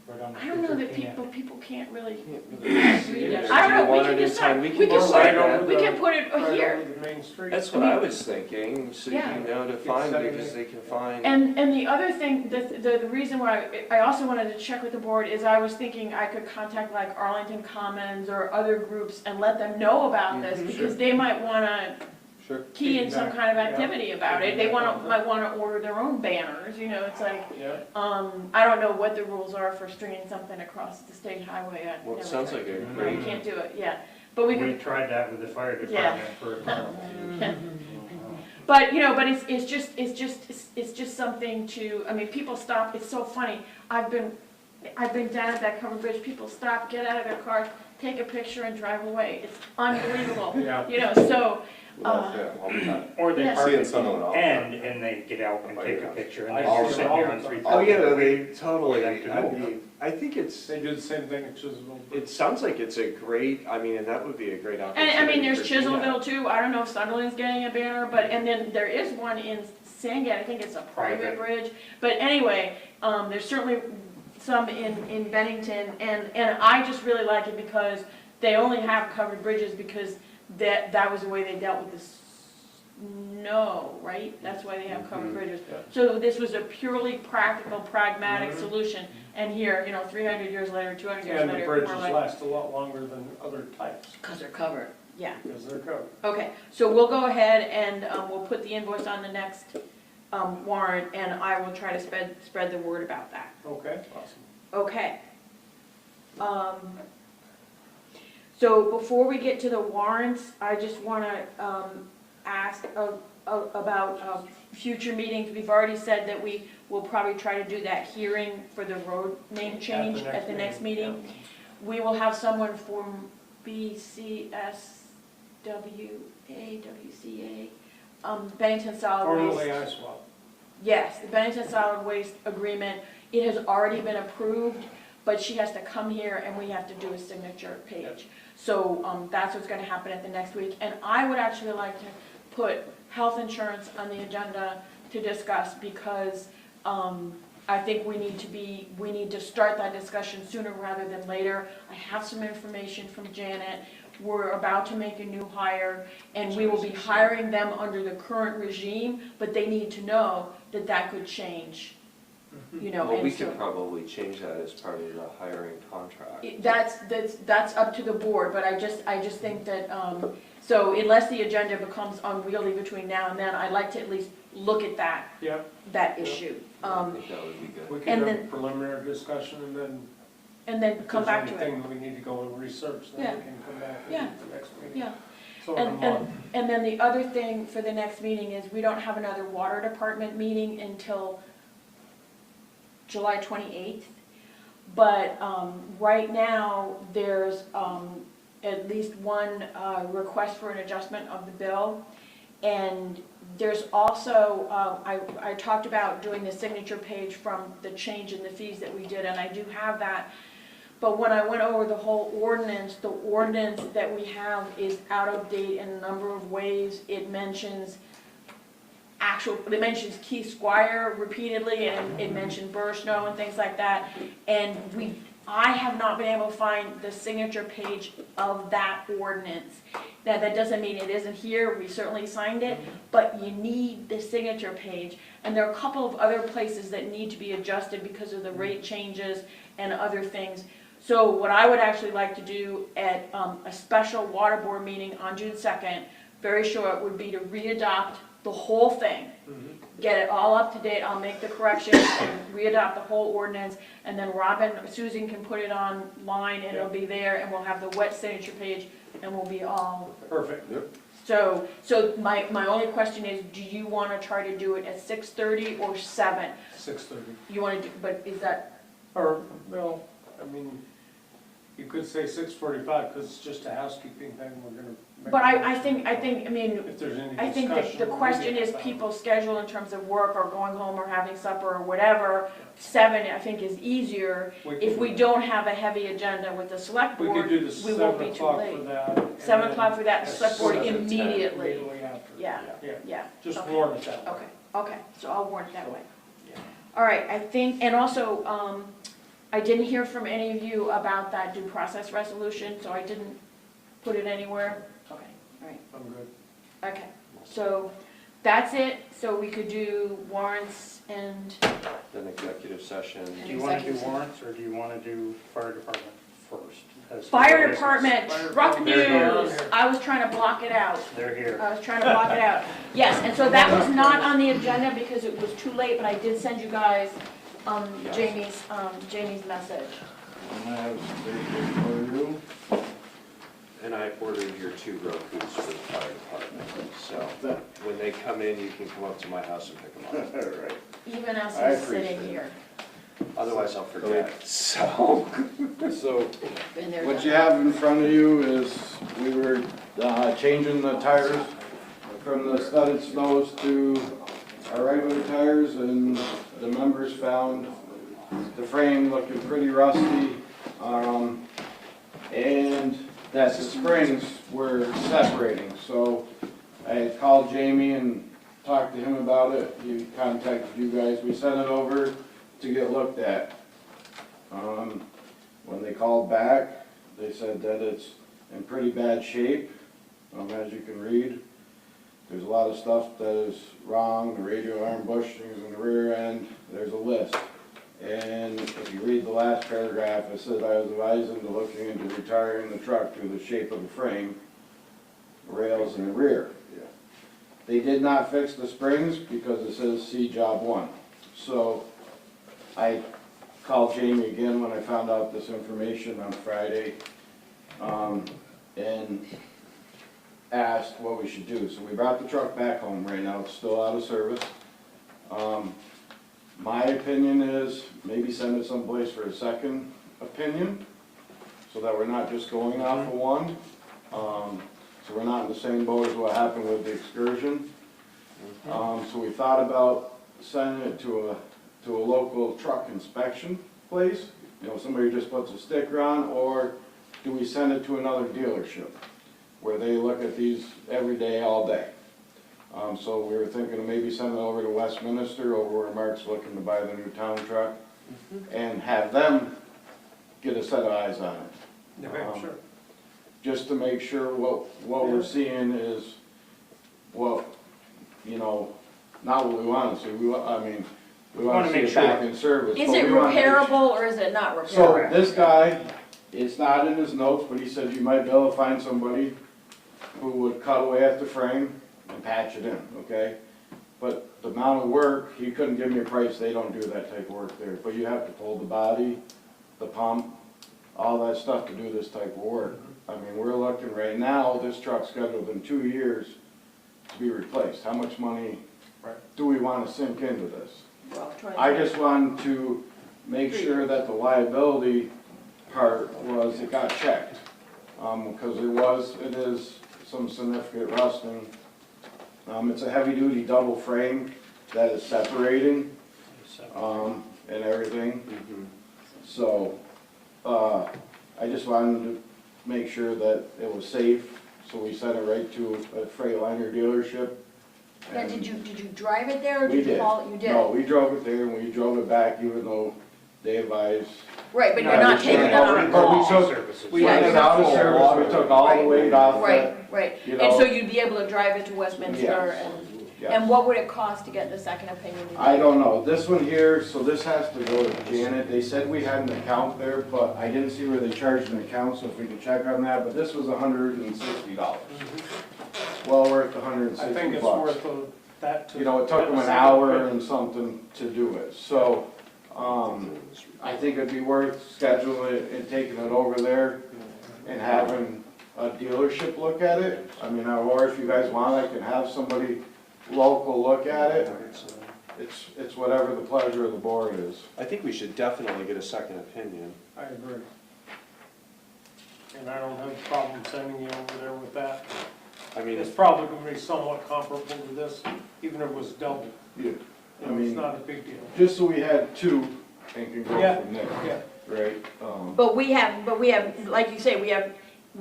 right on the. I don't know that picture. people can't really Can't read really- it. Do I you don't know, we want can it in decide, time? we We can can decide, decide that. we can put it Right here. over the main street. That's what I was thinking, so you Yeah. know to find because they can find. And the other thing, the reason why I also wanted to check with the board is I was thinking I could contact like Arlington Commons or other groups and let them know about this, Mhm. because they might wanna Sure. key in some kind of activity about it. They Feedback. might wanna order their own banners, you know, it's like, Yeah, I don't know what the rules are for stringing something across the state highway. I've Well, it never sounds tried. like a No, great. you can't do it, yeah, but we We could, tried that with the fire Yeah. department for a couple. but, you know, but it's just something to, I mean, people stop, it's so funny. I've been down at that covered bridge, people stop, get out of their cars, take a picture and drive away. It's unbelievable, yeah. you know, so, Love that all the time. Or they Yeah. park Seeing at some of it all the the time. end and they get out and take a picture and I they're see sitting all here the on time. 3. Oh, yeah, they For them totally, to know. I think it's, They do the same thing at Chisholm. it sounds like it's a great, I mean, and that would be a great opportunity. and I mean, there's for GNAP. Chisholmville too. I don't know if Sunderland's getting a banner, but, and then there is one in Sandgate. I think it's a private bridge. But anyway, there's certainly some in Bennington, and I just really like it because they only have covered bridges because that was the way they dealt with the snow, right? That's why they have covered Mhm. bridges. Yeah. So this was a purely practical, pragmatic solution. And here, you know, 300 years later, 200 years And the later, bridges we're like, last a lot longer than other types, because they're covered, yeah. because they're covered. Okay, so we'll go ahead and we'll put the invoice on the next warrant, and I will try to spread the word about that. Okay, awesome. Okay. So before we get to the warrants, I just want to ask about future meetings. We've already said that we will probably try to do that hearing for the road name change at the next meeting. We will have someone from WCA, Bennington Solid Formerly Waste. ISWAP. Yes, the Bennington Solid Waste Agreement, it has already been approved, but she has to come here and we have to do a signature page. So that's what's gonna happen at the next week. And I would actually like to put health insurance on the agenda to discuss because I think we need to start that discussion sooner rather than later. I have some information from Janet. We're about to make a new hire, and we will be hiring them under the current regime, but they need to know that that could change, you know, Well, we and so. could probably change that as part of the hiring contract. That's up to the board, but I just think that, so unless the agenda becomes unwieldy between now and then, I'd like to at least look at Yep, that issue. I think that would be good. we And can have a then- preliminary discussion and then And come back to if it. there's anything that we need to go and research, then Yeah. we can come back Yeah. and do the next meeting. Yeah. So in a month. And then the other thing for the next meeting is we don't have another water department meeting until July 28th. But right now, there's at least one request for an adjustment of the bill. And there's also, I talked about doing the signature page from the change in the fees that we did, and I do have that. But when I went over the whole ordinance, the ordinance that we have is out of date in a number of ways. It mentions Keith Squire repeatedly, and it mentioned Burschno and things like that. And I have not been able to find the signature page of that ordinance. Now, that doesn't mean it isn't here, we certainly signed it, but you need the signature page. And there are a couple of other places that need to be adjusted because of the rate changes and other things. So what I would actually like to do at a special water board meeting on June 2nd, very short, would be to re-adopt the whole thing. Get it all up to date, I'll make the corrections and re-adopt the whole ordinance, and then Susan can put it online and it'll be there, and we'll have the wet signature page, and we'll be all Perfect. Yep. So my only question is, do you wanna try to do it at 6:30 or 7? 6:30. You wanna do, but is that, Or, no, I mean, you could say 6:45, because it's just a housekeeping thing, we're gonna. make but a I motion. think, I mean, If there's any discussion. I think that the we'll question get is that. people's schedule in terms of work or going home or having supper or whatever. 7, I think, is easier. We If can- we don't have a heavy agenda with the select We board, could do the we won't 7 be too o'clock late. for that. and 7 then o'clock for that, at select board 7:10 immediately. Immediately after. Yeah. Yeah, Yeah, just Okay. warn it that way. okay, so I'll warn it that way. Yeah. All right, I think, and also, I didn't hear from any of you about that due process resolution, so I didn't put it anywhere. Okay, all right, I'm good. okay. So that's it, so we could do warrants and, Then executive session. Do you wanna do warrants, or do you wanna do fire department first? As fire business? department, Fire truck department. news. I was trying to block it out. They're here. I was trying to block it out. Yes, and so that was not on the agenda because it was too late, but I did send you guys, Jamie's message. And I have some for you. And I ordered your 2 Rokus for the fire department, so when they come in, you can come up to my house and pick them up. All right. Even as I he's appreciate sitting it. here. Otherwise, I'll forget, so. So Been there, what done you that. have in front of you is, we were changing the tires from the studded snows to our regular tires, and the members found the frame looking pretty rusty, and that the springs were separating. So I had called Jamie and talked to him about it. He contacted you guys. We sent it over to get looked at. When they called back, they said that it's in pretty bad shape, as you can read. There's a lot of stuff that is wrong, the radial arm bushings in the rear end, there's a list. And if you read the last paragraph, it said I was advising to looking into retiring the truck due to the shape of the frame, rails in the rear. They did not fix the springs because it says see job 1. So I called Jamie again when I found out this information on Friday, and asked what we should do. So we brought the truck back home right now, it's still out of service. My opinion is maybe send it someplace for a second opinion, so that we're not just going off of one. So we're not in the same boat as what happened with the excursion. So we thought about sending it to a local truck inspection place. You know, somebody just puts a sticker on, or do we send it to another dealership where they look at these every day, all day? So we were thinking of maybe sending it over to Westminster, over where Mark's looking to buy the new town truck, and have them get a set of eyes on it. Okay, sure. Just to make sure what we're seeing is what, you know, not what we want to see. We want wanna to see make it sure. back in service. Is but it we wanna make sure- repairable or is it not repairable? So this guy, it's not in his notes, but he said you might be able to find somebody who would cut away at the frame and patch it in, okay? But the amount of work, he couldn't give me a price, they don't do that type of work there. But you have to pull the body, the pump, all that stuff to do this type of work. I mean, we're looking right now, this truck's scheduled in 2 years to be replaced. How much money Right. do we want to sink into this? Well, try I to- just wanted to make sure that the liability part was, it got checked. Because it is some significant rusting. It's a heavy-duty double frame that is separating, and everything. So, I just wanted to make sure that it was safe, so we sent it right to a Freightliner dealership. Now, And did you drive it there or we did you did. call it? You did? No, we drove it there and we drove it back, even though they advised. Right, but No, you're not we taking it took- on a but we call. took- Services. We Yeah, took it you're out of not service, full we took all the Right. weight off Right, that. right. you And so know. you'd be able to drive it to Westminster Yes, and, yes. and what would it cost to get the second opinion? I don't know, this one here, so this has to go to Janet, they said we had an account there, but I didn't see where they charged an account, so if we could check on that, but this was $160. Well worth the $160 I think it's bucks. worth that to. You know, it took them an hour and something to do it, so, I think it'd be worth scheduling it and taking it over there and having a dealership look at it. I mean, or if you guys want, I can have somebody local look at it. It's whatever the pleasure of the board is. I think we should definitely get a second opinion. I agree. And I don't have a problem sending you over there with that. I mean, It's probably gonna be somewhat comparable to this, even if it was double. Yeah. You know, it's not a big deal. Just so we had two and can go Yeah, from there, yeah. right? But we have, like you say,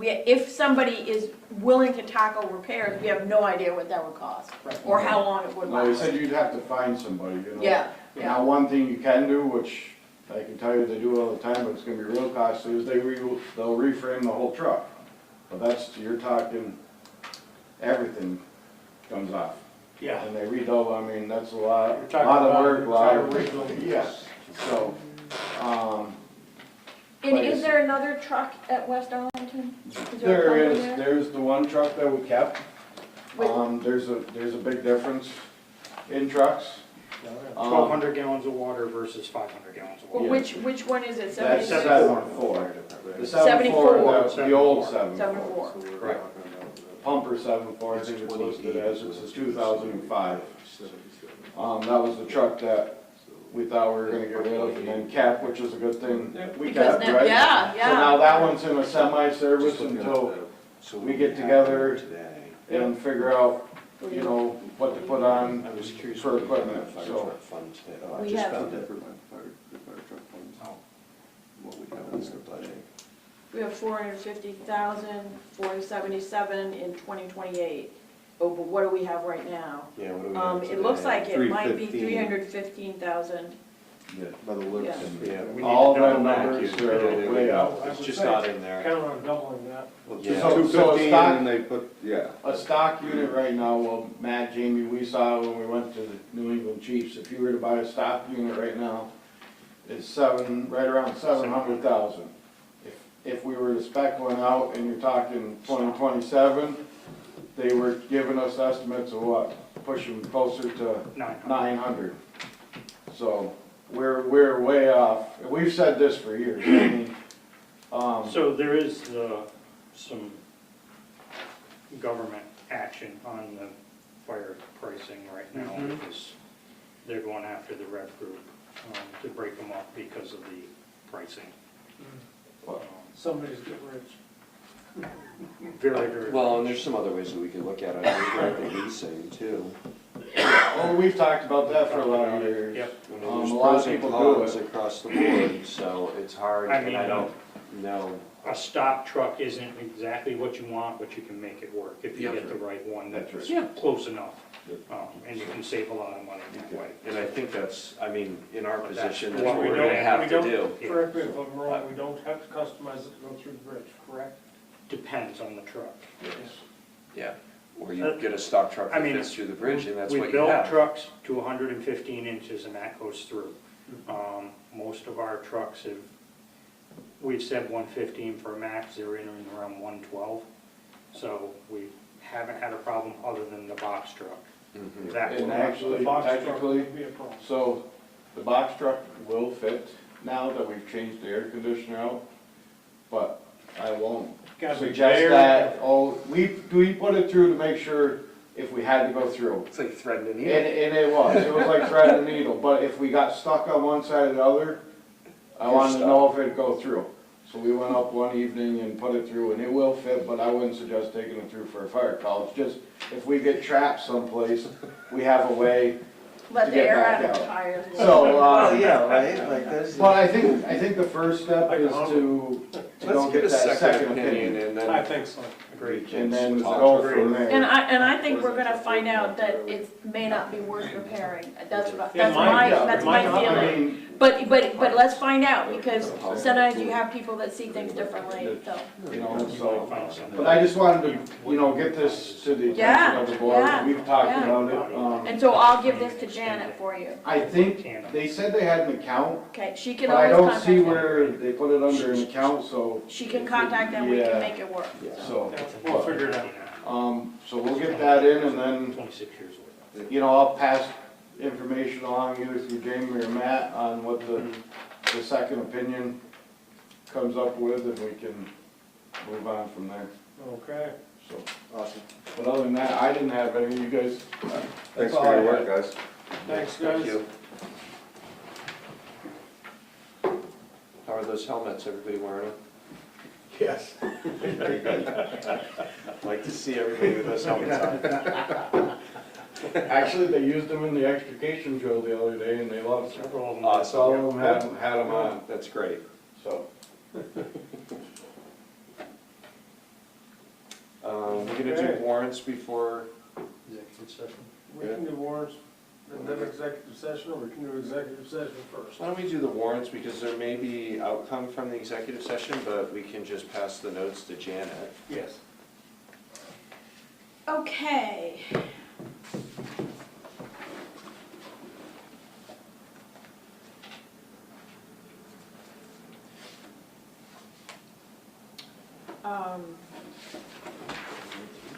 if somebody is willing to tackle repairs, we have no idea what that would cost, Right. or how long it would No, he last. said you'd have to find somebody, you know? Yeah, yeah. Now, one thing you can do, which I can tell you they do all the time, but it's gonna be real costly, is they'll reframe the whole truck. But you're talking, everything comes off. Yeah. And they redouble, I mean, that's a lot, You're talking lot of about work, lot of, entire rebuild. yeah, so, And Like I is said- there another truck at West Arlington? Is there a there company is, there? there's the one truck that we kept. Wait. There's a big difference in trucks. 1,200 gallons of water versus 500 gallons of water. Well, which one is it, That's 76? 7-4. The 74. 7-4, the old 74. 7-4. Right. Pumper 7-4, I think it's listed as, it's a 2005. That was the truck that we thought we were gonna get rid of, and then kept, which is a good thing. We Because kept, now, right? yeah, So now yeah. that one's in a semi-service until we get together and figure out, you know, what to put on I was curious. for what we had in equipment, that fire so. truck fund today. Oh, I We just have- found it. For fire truck funds. Oh. What we have is the budget. We have 450,000, 477 in 2028. Oh, but what do we have right now? Yeah, what do we have today? It looks like it might be 315. 315,000. Yeah, by the looks. Yeah. Yeah. We need all to of double them that. numbers Thank you. are way up. I It's would just say not in there. Count on doubling that. Yeah. So- Two so fifteen, stock- and they put, yeah. A stock unit right now, well, Matt, Jamie, we saw when we went to the New England Chiefs, if you were to buy a stock unit right now, it's right around 700,000. If we were to spec one out and you're talking 2027, they were giving us estimates of what, pushing closer to 900. So we're way off. We've said this for years. I mean, So there is some government action on the fire pricing right now, because they're going after the rep group to break them up because of the pricing. Somebody's getting rich. Very, very. Well, and there's some other ways that we could look at it. I think the leasing too. well, we've talked about that for a lot of years. Yep. I mean, there's A lot pros of and people do cons it. across the board, so it's hard, I and mean, I don't know. A stock truck isn't exactly what you want, but you can make it work if you get the right one that's close enough. And you can save a lot of money that way. And I think that's, I mean, in our That's position, that's what what we we're don't- gonna have we to don't- do. Correct me if I'm wrong, we don't have to customize it to go through the bridge, correct? Depends on the truck. Yeah, or you get a stock truck I that mean, fits through the bridge, and that's We what you built have. trucks to 115 inches and that goes through. Most of our trucks have, we've said 115 for a max, they're in and around 112. So we haven't had a problem other than the box truck. Mhm. That And one, actually, The box truck technically, would be a problem. so the box truck will fit now that we've changed the air conditioner out, but I won't Gotta be suggest there. that. Oh, we put it through to make sure if we had to go through. It's like threading a And, needle. and it was like threading a needle, but if we got stuck on one side or the other, I You're wanted to know if it'd go through. So we went up one evening and put it through, and it will fit, but I wouldn't suggest taking it through for a fire call. It's just, if we get trapped someplace, we have a way. Let To the get air back out of the out. tires. So, right, like this. but I think the first step is to go Let's get get a that second opinion, and I then think so. we can and then talk go to from it. And there. I think we're gonna find out that it may not be worth repairing. That's Yeah, my, Yeah, that's it my might not. I feeling. mean, But let's find out, because sometimes you have people that see things differently, so. you know, you might so. find something. But I just wanted to, you know, get this to the attention of the board. Yeah, We've talked yeah. about it. And so I'll give this to Janet for you. I think they said they had an account, Okay, she can but I always don't contact see them. where they put it under an account, so. She can contact them, we Yeah. can make it work. So, Yeah, we'll figure it out. so we'll get that in and then, 26 years old. you know, I'll pass information along either through Jamie or Matt on what the second opinion comes up with, and we can move on from there, Okay. so. Awesome. But other than that, I didn't have any, you guys. Thanks all for I your work, had. guys. Thanks, Thank guys. you. How are those helmets? Everybody wearing them? Yes. Very good. Like to see everybody with those helmets on. Actually, they used them in the extrication drill the other day and they loved it. Several of them. Awesome. All of them had them on, That's great. so. We're gonna do Okay. warrants before, Executive session. We can do warrants and then executive session, or we can do executive session first. why don't we do the warrants, because there may be outcome from the executive session, but we can just pass the notes to Janet. Yes. Okay.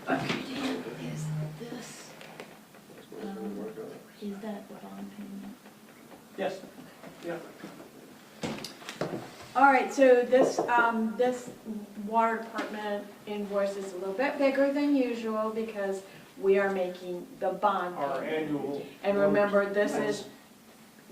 Okay, Dan, is this, is that the bond payment? Yes. Yeah. All right, so this, this water department invoice is a little bit bigger than usual because we are making the bond Our payment. annual. And remember, this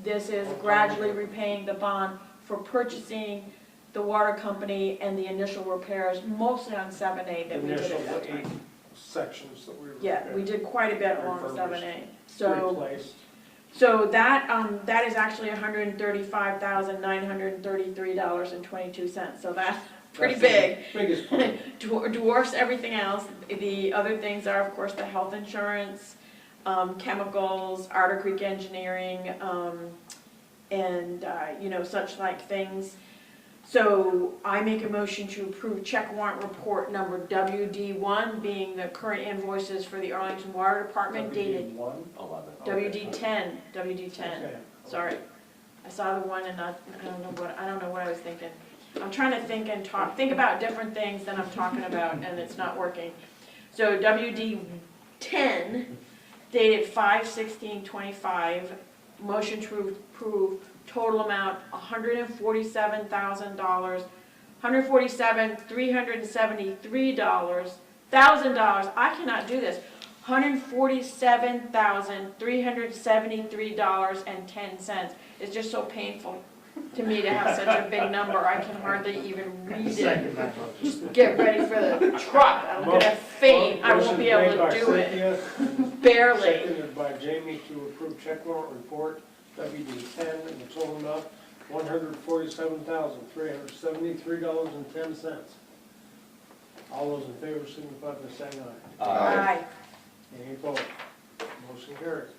is gradually repaying the bond for purchasing the water company and the initial repairs, mostly on 7A that we did Initial at that 8 time. sections that we were. Yeah, we did quite a bit along Refurbished. 7A. So, Replaced. so that is actually $135,933.22, so that's pretty That's big. the Biggest part. Dwarfs everything else. The other things are, of course, the health insurance, chemicals, Arter Creek Engineering, and, you know, such like things. So I make a motion to approve check warrant report number WD1, being the current invoices for the Arlington Water Department dated WD1? WD10, WD10. Okay. Sorry. I saw the one and I don't know what I was thinking. I'm trying to think and think about different things than I'm talking about, and it's not working. So WD10 dated 5/16/25, motion to approve, total amount $147,000, $147,373, I cannot do this, $147,373.10. It's just so painful to me to have such a big number, I can hardly even read it. Second that motion. Just get ready for the truck, I'm gonna faint, I won't be able to do it, barely. Seconded by Jamie to approve check warrant report, WD10, in the total amount, $147,373.10. All those in favor signify by saying aye. Aye. Any opposed? Motion carries.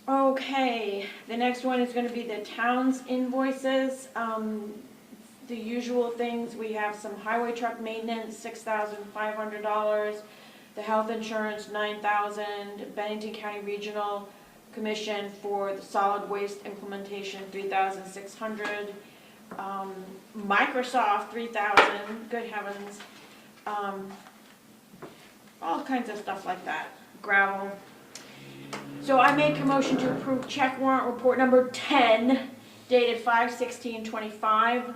Okay, the next one is gonna be the town's invoices. The usual things, we have some highway truck maintenance, $6,500. The health insurance, $9,000. Bennington County Regional Commission for the solid waste implementation, $3,600. Microsoft, $3,000, good heavens. All kinds of stuff like that, gravel. So I make a motion to approve check warrant report number 10, dated 5/16/25,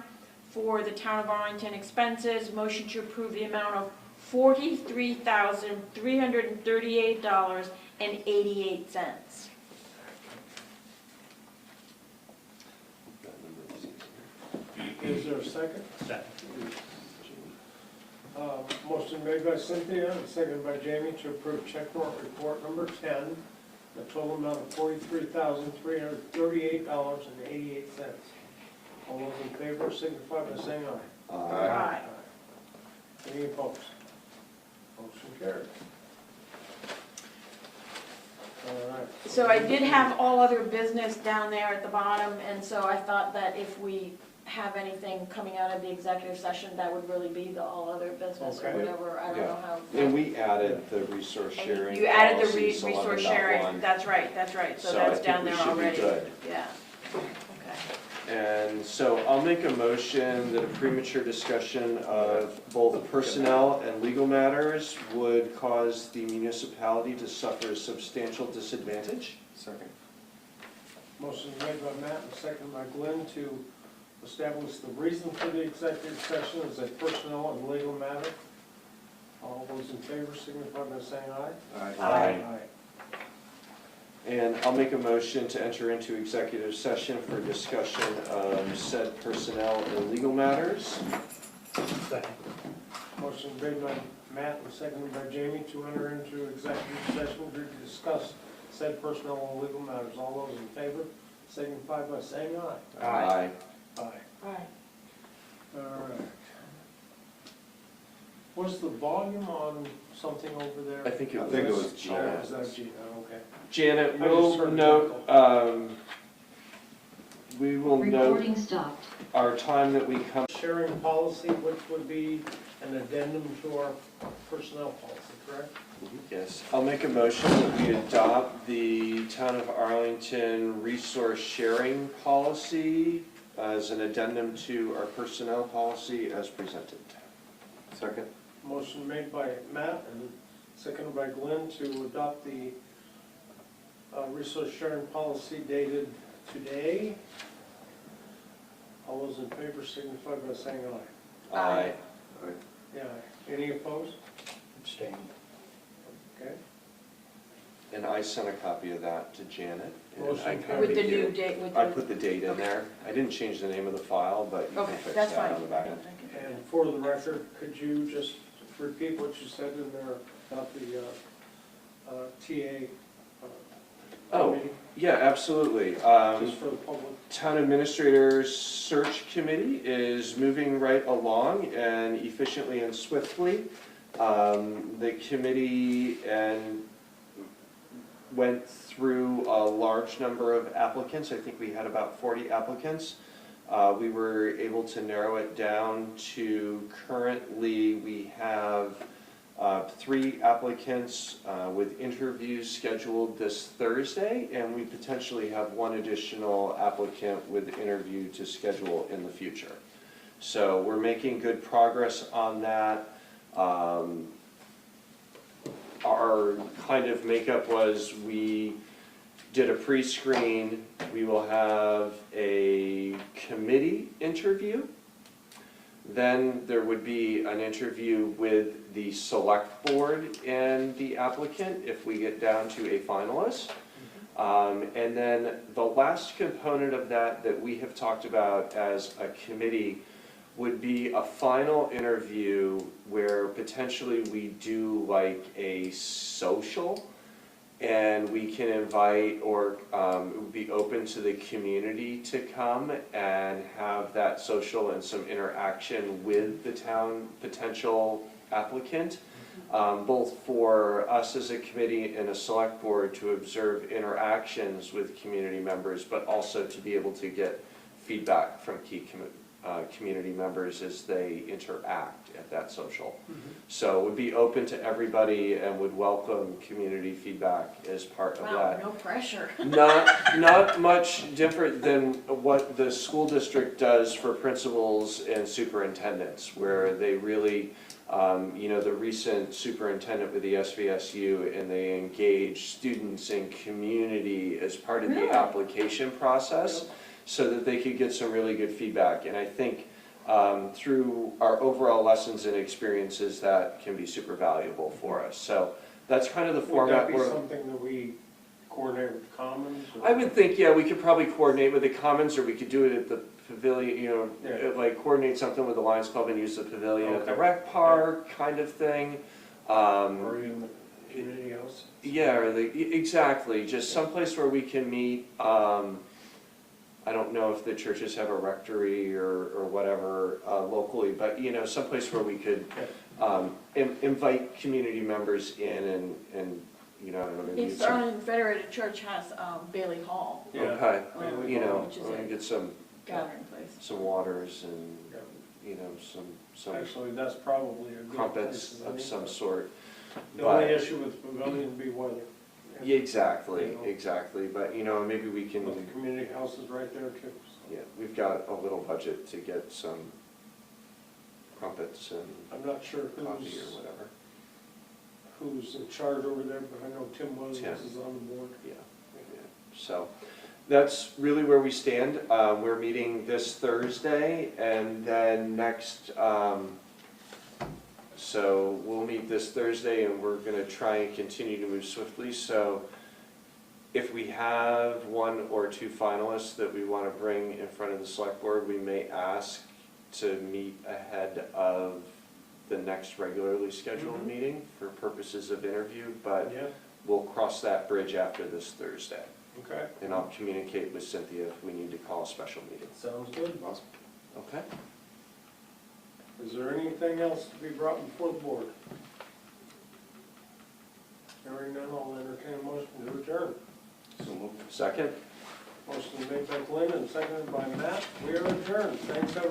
for the town of Arlington expenses. Motion to approve the amount of $43,338.88. Is there a second? Second. Motion made by Cynthia and seconded by Jamie to approve check warrant report number 10, the total amount of $43,338.88. All those in favor signify by saying aye. Aye. Any opposed? Motion carried. All right. So I did have all other business down there at the bottom, and so I thought that if we have anything coming out of the executive session, that would really be the all other business or Okay. whatever, I don't know how. And we added the resource And sharing you added the policy, so resource 11.1. sharing, that's right, so So I that's think down we there should be already. good. Yeah, okay. And so I'll make a motion that a premature discussion of both personnel and legal matters would cause the municipality to suffer a substantial disadvantage. Second. Motion made by Matt and seconded by Glenn to establish the reason for the executive session as a personnel and legal matter. All those in favor signify by saying aye. Aye. And I'll make a motion to enter into executive session for discussion of said personnel and legal matters. Second. Motion made by Matt and seconded by Jamie to enter into executive session to discuss said personnel and legal matters. All those in favor signify by saying aye. Aye. Aye. Aye. All right. Was the volume on something over there? I think it I was. think it was Oh, Gina. was that Gina? Okay. Janet, I just we'll heard note, we will note Recording stopped. our time that we come. Sharing policy, which would be an addendum to our personnel policy, correct? Yes, I'll make a motion that we adopt the Town of Arlington resource sharing policy as an addendum to our personnel policy as presented. Second? Motion made by Matt and seconded by Glenn to adopt the resource sharing policy dated today. All those in favor signify by saying aye. Aye. Yeah, any opposed? Abstain. Okay. And I sent a copy of that to Janet. And Motion I carried. With the copied new you. date, with I the, put the date in there. I didn't change the name of the file, but you okay, can fix that's that fine. on the back end. And for the record, could you just repeat what you said in there about the TA Oh, committee, yeah, absolutely. just for the public? Town Administrator's Search Committee is moving right along and efficiently and swiftly. The committee went through a large number of applicants. I think we had about 40 applicants. We were able to narrow it down to currently we have 3 applicants with interviews scheduled this Thursday, and we potentially have 1 additional applicant with interview to schedule in the future. So we're making good progress on that. Our kind of makeup was we did a pre-screen, we will have a committee interview. Then there would be an interview with the select board and the applicant if we get down to a finalist. And then the last component of that we have talked about as a committee would be a final interview where potentially we do like a social, and we can invite or it would be open to the community to come and have that social and some interaction with the town potential applicant, both for us as a committee and a select board to observe interactions with community members, but also to be able to get feedback from key community members as they interact at that social. So it would be open to everybody and would welcome community feedback as part of wow, that. no pressure. Not much different than what the school district does for principals and superintendents, where they really, the recent superintendent with the SVSU, and they engage students and community as part of the Really? application process, so that they could get some really good feedback. And I think through our overall lessons and experiences, that can be super valuable for us. So that's kind of the Would format that be we're. something that we coordinate with Commons? or- I would think, yeah, we could probably coordinate with the Commons, or we could do it at the pavilion, Yeah. like coordinate something with the Lions Club and use the pavilion at the Okay. rec park, kind of thing. Or in the community house? Yeah, exactly, just someplace where we can meet. I don't know if the churches have a rectory or whatever locally, but someplace where we could invite community members in and I don't know, maybe It's some. Arlington Federated Church has Bailey Hall Yeah. Okay, Bailey Which Hall. is we're gonna a get some gathering place. waters and Yeah. some Actually, that's probably a good place. crumpets isn't of it? some sort. The only But- issue with the pavilion would be weather. Yeah, exactly, You know. exactly, but maybe we can, But the community house is right there too. so. yeah, we've got a little budget to get some crumpets and I'm not sure coffee or whatever. who's in charge over there, but I know Tim Williams Tim. is on the board. Yeah, yeah. So, That's really where we stand. We're meeting this Thursday, and then next, so we'll meet this Thursday, and we're gonna try and continue to move swiftly. So if we have one or two finalists that we wanna bring in front of the select board, we may ask to meet ahead of the next regularly scheduled Mhm. meeting for purposes of interview, but Yeah, we'll cross that bridge after this Thursday. okay, And I'll communicate with Cynthia if we need to call a special meeting. sounds good. Awesome. Okay? Is there anything else to be brought before the board? Hearing none, I'll entertain a motion to adjourn. So moved. Second? Motion made by Glenn and seconded by Matt. We are adjourned. Thanks, everyone.